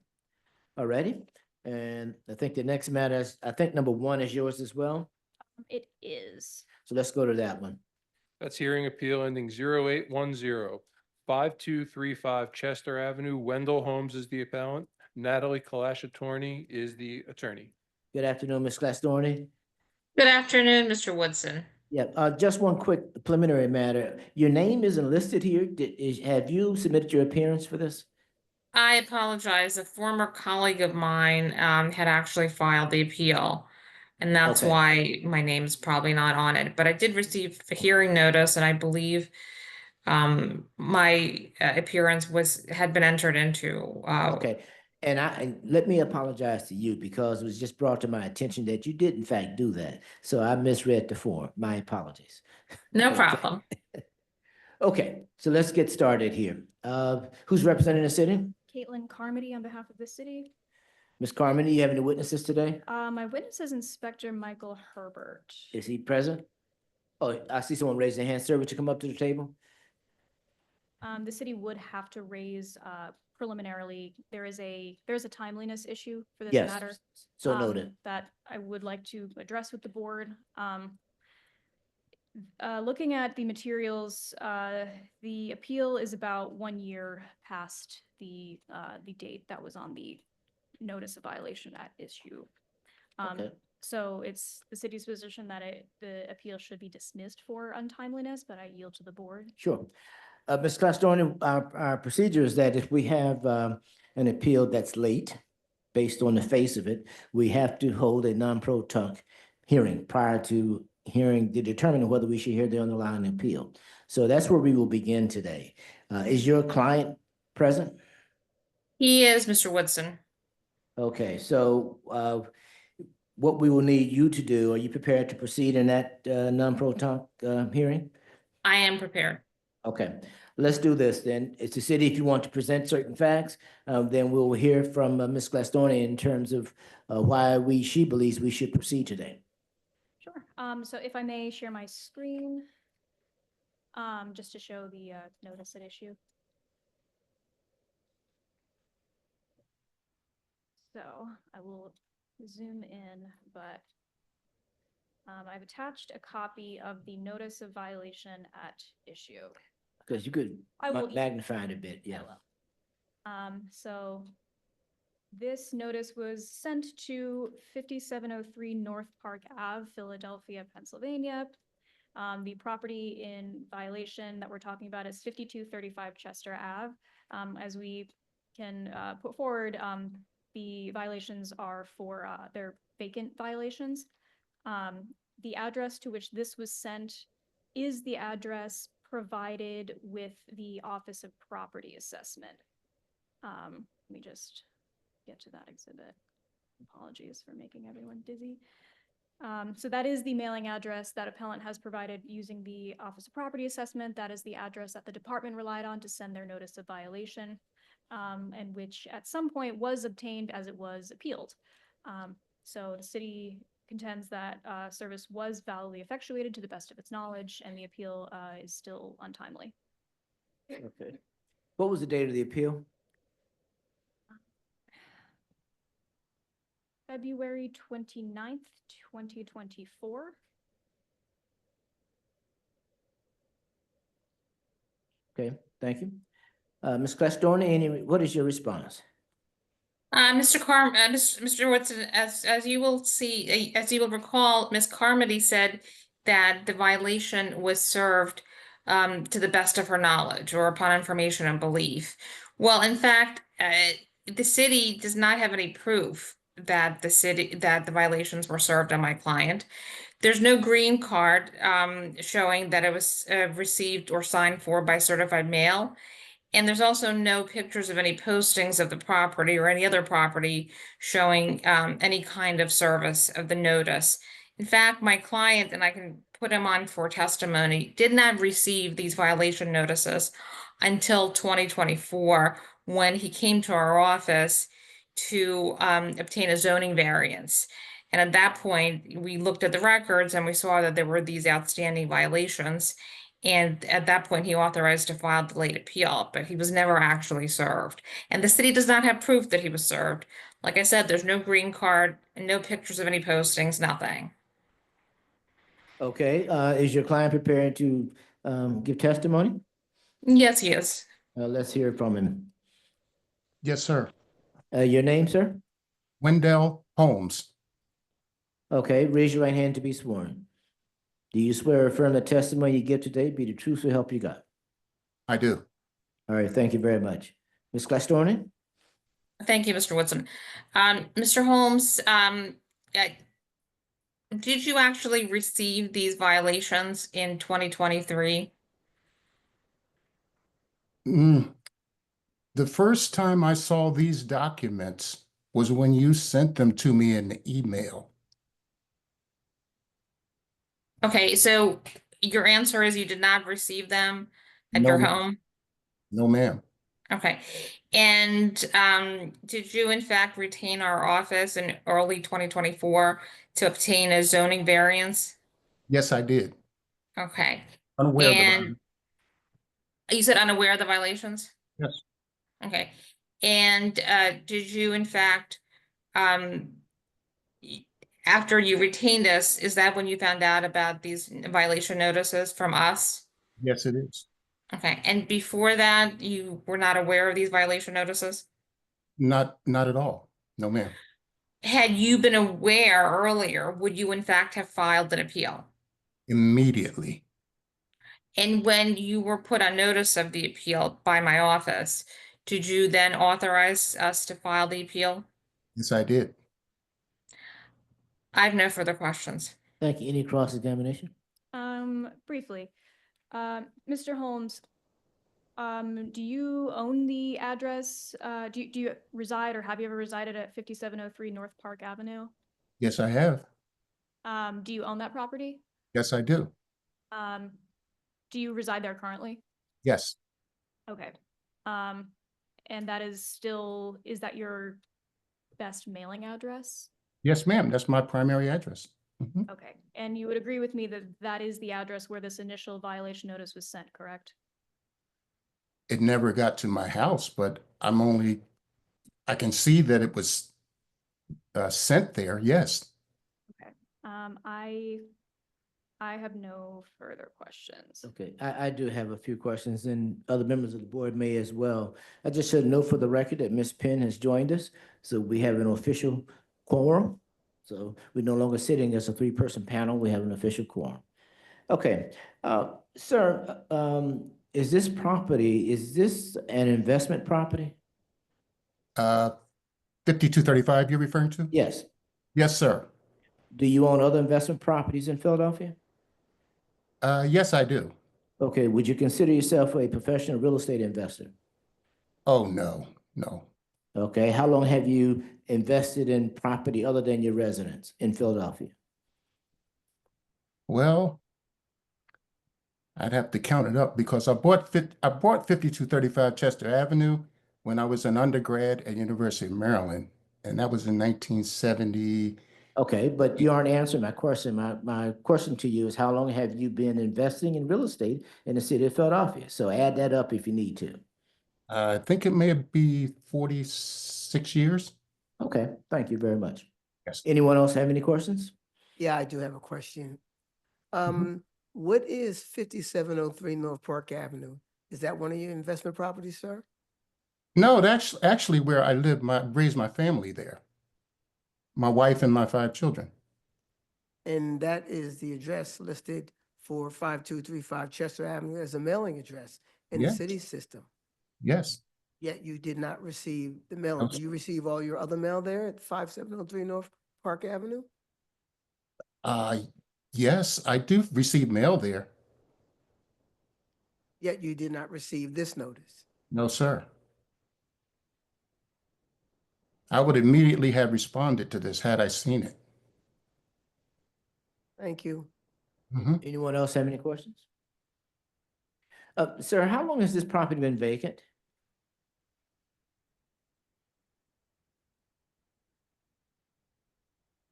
All righty. And I think the next matter is, I think number 1 is yours as well. It is. So let's go to that one. That's hearing appeal ending 0810. 5235 Chester Avenue. Wendell Holmes is the appellant. Natalie Kalashatorny is the attorney. Good afternoon, Ms. Glasdorny. Good afternoon, Mr. Woodson. Yeah, just one quick preliminary matter. Your name isn't listed here. Have you submitted your appearance for this? I apologize. A former colleague of mine had actually filed the appeal. And that's Okay. why my name's probably not on it. But I did receive a hearing notice, and I believe my appearance had been entered into. Okay, and let me apologize to you because it was just brought to my attention that you did in fact do that. So I misread the form. My apologies. No Okay. problem. Okay, so let's get started here. Who's representing the city? Caitlin Carmody on behalf of the city. Ms. Carmen, do you have any witnesses today? My witness is Inspector Michael Herbert. Is he present? Oh, I see someone raising their hand. Sir, would you come up to the table? The city would have to raise preliminarily, there's a timeliness issue for this Yes, matter. so noted. That I would like to address with the board. Looking at the materials, the appeal is about 1 year past the date that was on the notice of violation at issue. Okay. So it's the city's position that the appeal should be dismissed for untimeliness, but I yield to the board. Sure. Ms. Clastorni, our procedure is that if we have an appeal that's late, based on the face of it, we have to hold a non-pro tunc hearing prior to hearing to determine whether we should hear the underlying appeal. So that's where we will begin today. Is your client present? He is Mr. Woodson. Okay, so what we will need you to do, are you prepared to proceed in that non-pro tunc hearing? I am prepared. Okay, let's do this then. It's the city, if you want to present certain facts, then we'll hear from Ms. Clastorni in terms of why she believes we should proceed today. Sure. So if I may share my screen, just to show the notice at issue. So I will zoom in, but I've attached a copy of the notice of violation at issue. Because you could I will- magnify it a bit, yeah. So this notice was sent to 5703 North Park Ave, Philadelphia, Pennsylvania. The property in violation that we're talking about is 5235 Chester Ave. As we can put forward, the violations are for they're vacant violations. The address to which this was sent is the address provided with the Office of Property Assessment. Let me just get to that exhibit. Apologies for making everyone dizzy. So that is the mailing address that appellant has provided using the Office of Property Assessment. That is the address that the department relied on to send their notice of violation, and which at some point was obtained as it was appealed. So the city contends that service was validly effectuated to the best of its knowledge, and the appeal is still untimely. Okay. What was the date of the appeal? February 29th, 2024. Okay, thank you. Ms. Clastorni, what is your response? Mr. Woodson, as you will see, as you will recall, Ms. Carmody said that the violation was served to the best of her knowledge or upon information and belief. Well, in fact, the city does not have any proof that the violations were served on my client. There's no green card showing that it was received or signed for by certified mail. And there's also no pictures of any postings of the property or any other property showing any kind of service of the notice. In fact, my client, and I can put him on for testimony, did not receive these violation notices until 2024 when he came to our office to obtain a zoning variance. And at that point, we looked at the records and we saw that there were these outstanding violations. And at that point, he authorized to file the late appeal, but he was never actually served. And the city does not have proof that he was served. Like I said, there's no green card, no pictures of any postings, nothing. Okay, is your client prepared to give testimony? Yes, he is. Let's hear from him. Yes, sir. Your name, sir? Wendell Holmes. Okay, raise your right hand to be sworn. Do you swear or affirm the testimony you give today be the truth so help you God? I do. All right, thank you very much. Ms. Clastorni? Thank you, Mr. Woodson. Mr. Holmes, did you actually receive these violations in 2023? The first time I saw these documents was when you sent them to me in the email. Okay, so your answer is you did not receive them at your home? No, ma'am. Okay, and did you in fact retain our office in early 2024 to obtain a zoning variance? Yes, I did. Okay. Unaware that And You said unaware of the violations? Yes. Okay. And did you in fact, after you retained us, is that when you found out about these violation notices from us? Yes, it is. Okay, and before that, you were not aware of these violation notices? Not at all. No, ma'am. Had you been aware earlier, would you in fact have filed an appeal? Immediately. And when you were put on notice of the appeal by my office, did you then authorize us to file the appeal? Yes, I did. I have no further questions. Thank you. Any cross-examination? Briefly, Mr. Holmes, do you own the address? Do you reside or have you ever resided at 5703 North Park Avenue? Yes, I have. Do you own that property? Yes, I do. Do you reside there currently? Yes. Okay. And that is still, is that your best mailing address? Yes, ma'am. That's my primary address. Mhm. Okay. And you would agree with me that that is the address where this initial violation notice was sent, correct? It never got to my house, but I can see that it was sent there. Yes. Okay. I have no further questions. Okay, I do have a few questions, and other members of the board may as well. I just should note for the record that Ms. Penn has joined us, so we have an official quorum. So we're no longer sitting as a three-person panel, we have an official quorum. Okay, sir, is this an investment property? 5235 you're referring to? Yes. Yes, sir. Do you own other investment properties in Philadelphia? Yes, I do. Okay, would you consider yourself a professional real estate investor? Oh, no. Okay, how long have you invested in property other than your residence in Philadelphia? Well, I'd have to count it up because I bought 5235 Chester Avenue when I was an undergrad at University of Maryland, and that was in 1970. Okay, but you aren't answering my question. My question to you is how long have you been investing in real estate in the city of Philadelphia? So add that up if you need to. I think it may be 46 years. Okay, thank you very much. Yes. Anyone else have any questions? Yeah, I do have a question. Mhm. What is 5703 North Park Avenue? Is that one of your investment properties, sir? No, that's actually where I live, raised my family there. My wife and my 5 children. And that is the address listed for 5235 Chester Avenue as a mailing address in the Yes. city system. Yes. Yet you did not receive the mail. I'm Do you receive all your other mail there at 5703 North Park Avenue? Yes, I do receive mail there. Yet you did not receive this notice. No, sir. I would immediately have responded to this had I seen it. Thank you. Mhm. Anyone else have any questions? Sir, how long has this property been vacant?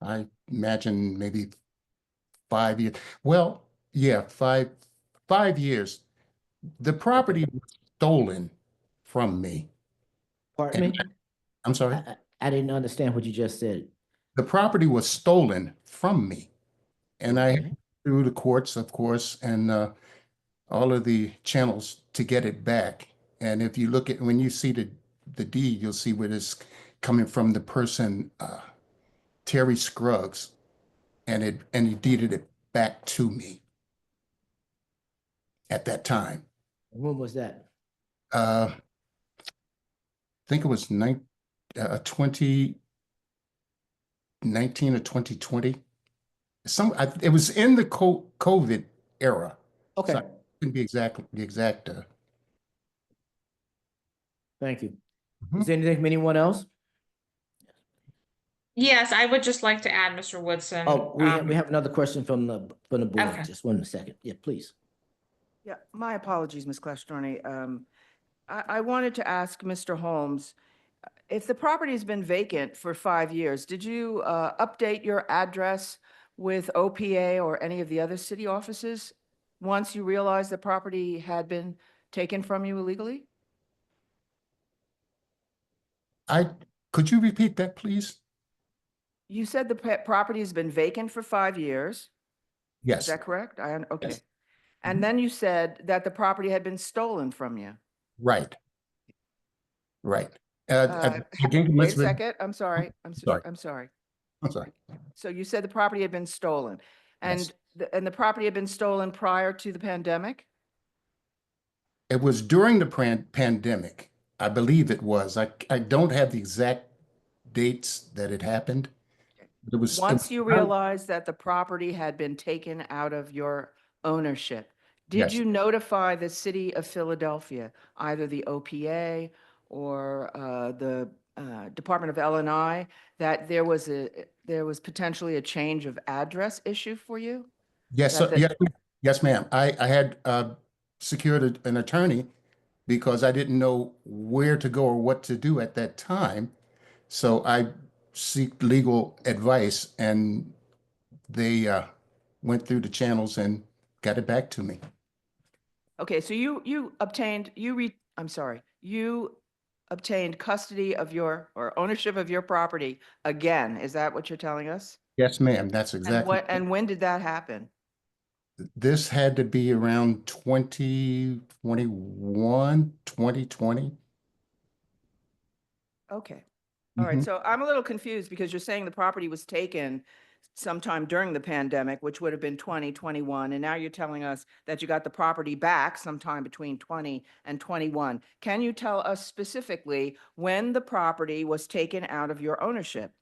I imagine maybe 5 years. Well, yeah, 5 years. The property was stolen from me. Pardon And me? I'm sorry. I didn't understand what you just said. The property was stolen from me. And I Okay. through the courts, of course, and all of the channels to get it back. And if you look at, when you see the deed, you'll see where it's coming from the person, Terry Scruggs, and he deeded it back to me at that time. When was that? I think it was 2019 or 2020. It was in the COVID era. Okay. So I couldn't be the exact. Thank you. Mhm. Is there anything from anyone else? Yes, I would just like to add, Mr. Woodson. Oh, we have another question from the board. Okay. Just 1 second. Yeah, please. Yeah, my apologies, Ms. Clastorni. I wanted to ask Mr. Holmes, if the property has been vacant for 5 years, did you update your address with OPA or any of the other city offices once you realized the property had been taken from you illegally? Could you repeat that, please? You said the property has been vacant for 5 years. Is Yes. that correct? Okay. Yes. And then you said that the property had been stolen from you. Right. Right. Wait a Let's- second. I'm sorry. Sorry. I'm sorry. I'm sorry. So you said the property had been stolen and the property had been stolen prior to the pandemic? It was during the pandemic. I believe it was. I don't have the exact dates that it happened. It was Once you realized that the property had been taken out of your ownership, did Yes. you notify the city of Philadelphia, either the OPA or the Department of L&I, that there was potentially a change of address issue for you? Yes, That the- yes, ma'am. I had secured an attorney because I didn't know where to go or what to do at that time. So I seek legal advice, and they went through the channels and got it back to me. Okay, so you obtained custody of or ownership of your property again. Is that what you're telling us? Yes, ma'am. That's And exactly. and when did that happen? This had to be around 2021, 2020. Okay. All right, Mhm. so I'm a little confused because you're saying the property was taken sometime during the pandemic, which would have been 2021, and now you're telling us that you got the property back sometime between 20 and 21. Can you tell us specifically when the property was taken out of your ownership?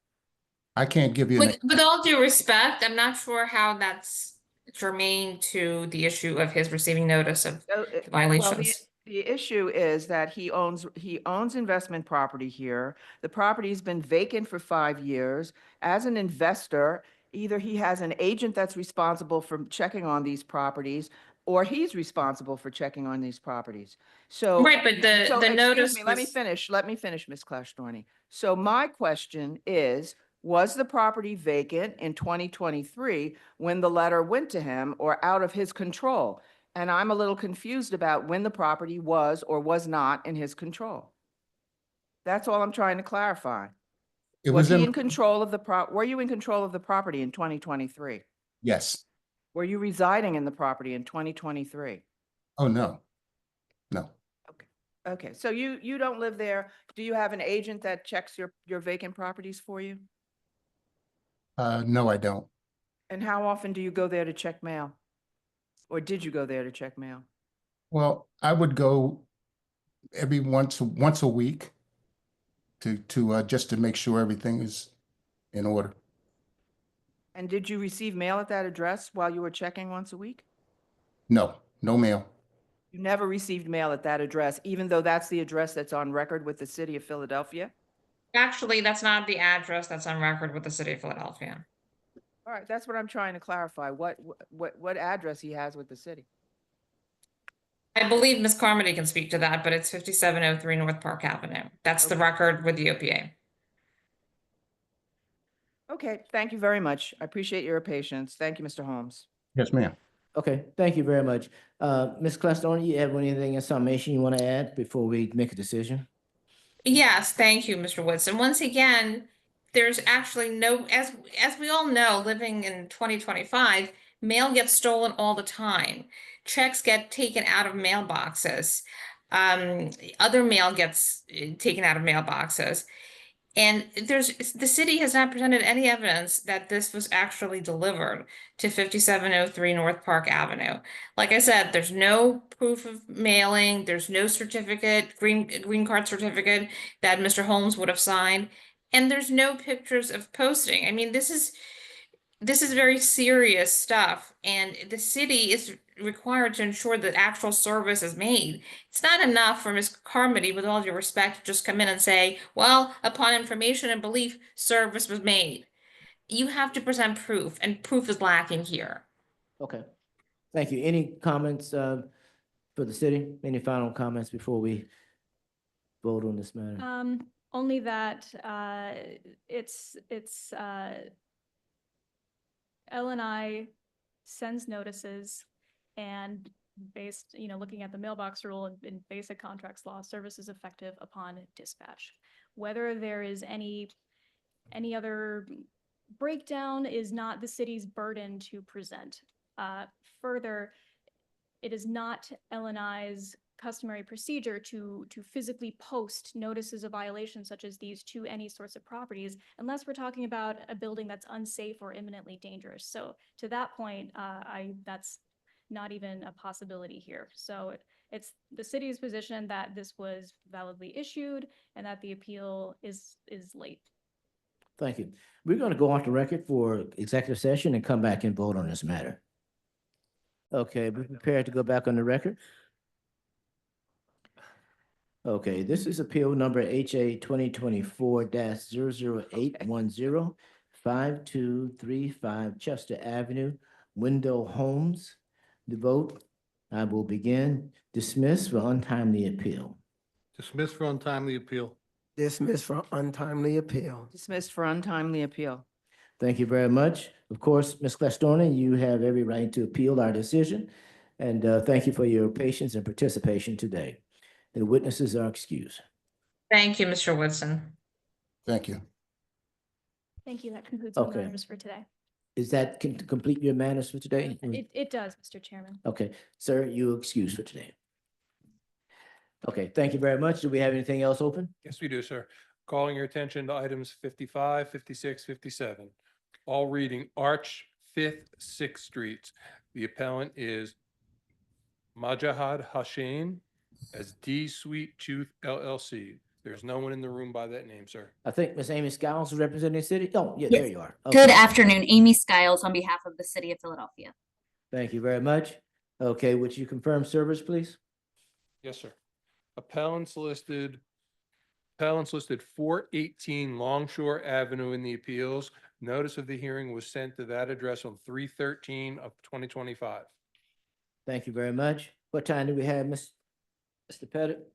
I can't give you an With all due respect, I'm not sure how that's germane to the issue of his receiving notice of So, violations. The issue is that he owns investment property here. The property's been vacant for 5 years. As an investor, either he has an agent that's responsible for checking on these properties, or he's responsible for checking on these properties. So. Right, but the Excuse notice me, let me was- finish, Ms. Clashthorny. So my question is, was the property vacant in 2023 when the letter went to him or out of his control? And I'm a little confused about when the property was or was not in his control. That's all I'm trying to clarify. It Was was he in, in control of were you in control of the property in 2023? yes. Were you residing in the property in 2023? Oh, no. No. Okay, so you don't live there. Do you have an agent that checks your vacant properties for you? No, I don't. And how often do you go there to check mail? Or did you go there to check mail? Well, I would go every once a week to just to make sure everything is in order. And did you receive mail at that address while you were checking once a week? No, no mail. You never received mail at that address, even though that's the address that's on record with the city of Philadelphia? Actually, that's not the address that's on record with the city of Philadelphia. All right, that's what I'm trying to clarify. What address he has with the city? I believe Ms. Carmody can speak to that, but it's 5703 North Park Avenue. That's the record with the OPA. Okay, thank you very much. I appreciate your patience. Thank you, Mr. Holmes. Yes, ma'am. Okay, thank you very much. Ms. Clashthorny, you have anything in summation you want to add before we make a decision? Yes, thank you, Mr. Woodson. Once again, there's actually no, as we all know, living in 2025, mail gets stolen all the time. Checks get taken out of mailboxes. Other mail gets taken out of mailboxes. And the city has not presented any evidence that this was actually delivered to 5703 North Park Avenue. Like I said, there's no proof of mailing, there's no certificate, green card certificate that Mr. Holmes would have signed, and there's no pictures of posting. I mean, this is very serious stuff, and the city is required to ensure that actual service is made. It's not enough for Ms. Carmody, with all due respect, to just come in and say, well, upon information and belief, service was made. You have to present proof, and proof is lacking here. Okay, thank you. Any comments for the city? Any final comments before we vote on this matter? Only that it's L&I sends notices, and based, looking at the mailbox rule and basic contracts law, service is effective upon dispatch. Whether there is any other breakdown is not the city's burden to present. Further, it is not LNI's customary procedure to physically post notices of violations such as these to any sorts of properties, unless we're talking about a building that's unsafe or imminently dangerous. So to that point, that's not even a possibility here. So it's the city's position that this was validly issued and that the appeal is late. Thank you. We're going to go off the record for executive session and come back and vote on this matter. Okay, be prepared to go back on the record. Okay, this is appeal number HA 2024-00810, 5235 Chester Avenue, Window Homes. The vote, I will begin. Dismiss for untimely appeal. Dismiss for untimely appeal. Dismissed for untimely appeal. Dismissed for untimely appeal. Thank you very much. Of course, Ms. Clestorni, you have every right to appeal our decision. And thank you for your patience and participation today. The witnesses are excused. Thank you, Mr. Woodson. Thank you. Thank you. That concludes all Okay. matters for today. Is that complete your manners for today? It does, Mr. Chairman. Okay, sir, you excused for today. Okay, thank you very much. Do we have anything else open? Yes, we do, sir. Calling your attention to items 55, 56, 57. All reading Arch, 5th, 6th Streets. The appellant is Majahad Hashane as D Sweet Tooth LLC. There's no one in the room by that name, sir. I think Ms. Amy Skiles is representing the city. Oh, yeah, Yes. there you are. Good Okay. afternoon, Amy Skiles on behalf of the city of Philadelphia. Thank you very much. Okay, would you confirm service, please? Yes, sir. Appellants listed 418 Longshore Avenue in the appeals. Notice of the hearing was sent to that address on 3/13 of 2025. Thank you very much. What time do we have, Mr. Pettit?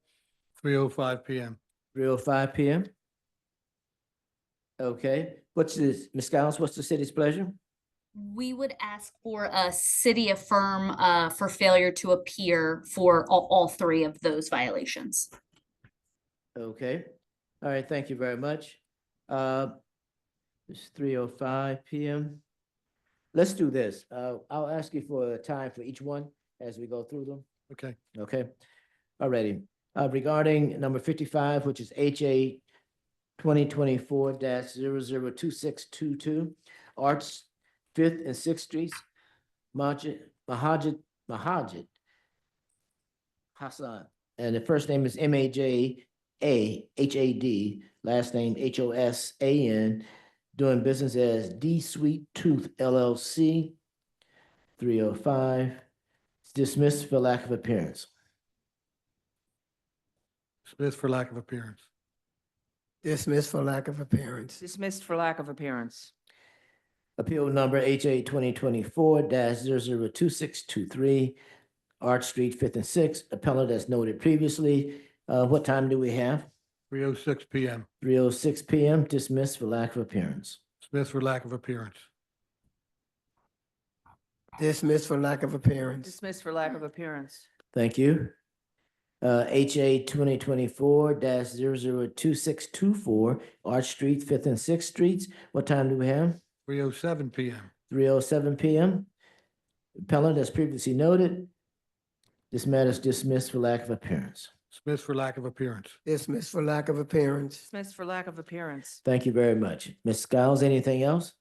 3:05 PM. 3:05 PM. Okay, what's this, Ms. Skiles, what's the city's pleasure? We would ask for a city affirm for failure to appear for all three of those violations. Okay, all right, thank you very much. It's 3:05 PM. Let's do this. I'll ask you for a time for each one as we go through them. Okay. Okay, alrighty. Regarding number 55, which is HA 2024-002622, Arch 5th and 6th Streets, Mahajid Hassan. And the first name is MAJAHAD, last name HOSAN, doing business as D Sweet Tooth LLC, 305. Dismissed for lack of appearance. Dismissed for lack of appearance. Dismissed for lack of appearance. Dismissed for lack of appearance. Appeal number HA 2024-002623, Arch Street, 5th and 6th, appellant as noted previously. What time do we have? 3:06 PM. 3:06 PM, dismissed for lack of appearance. Dismissed for lack of appearance. Dismissed for lack of appearance. Dismissed for lack of appearance. Thank you. HA 2024-002624, Arch Street, 5th and 6th Streets. What time do we have? 3:07 PM. 3:07 PM. Appellant as previously noted, this matter is dismissed for lack of appearance. Dismissed for lack of appearance. Dismissed for lack of appearance. Dismissed for lack of appearance. Thank you very much. Ms. Skiles, anything else?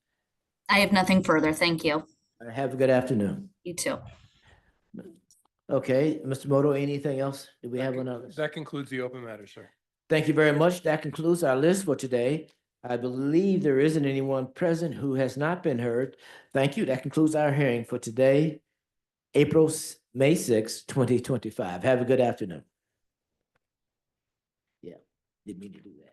I have nothing further. Thank you. Have a good afternoon. You too. Okay, Mr. Moto, anything else? Do we have one others? That concludes the open matter, sir. Thank you very much. That concludes our list for today. I believe there isn't anyone present who has not been heard. Thank you. That concludes our hearing for today, May 6, 2025. Have a good afternoon. Yeah, didn't mean to do that.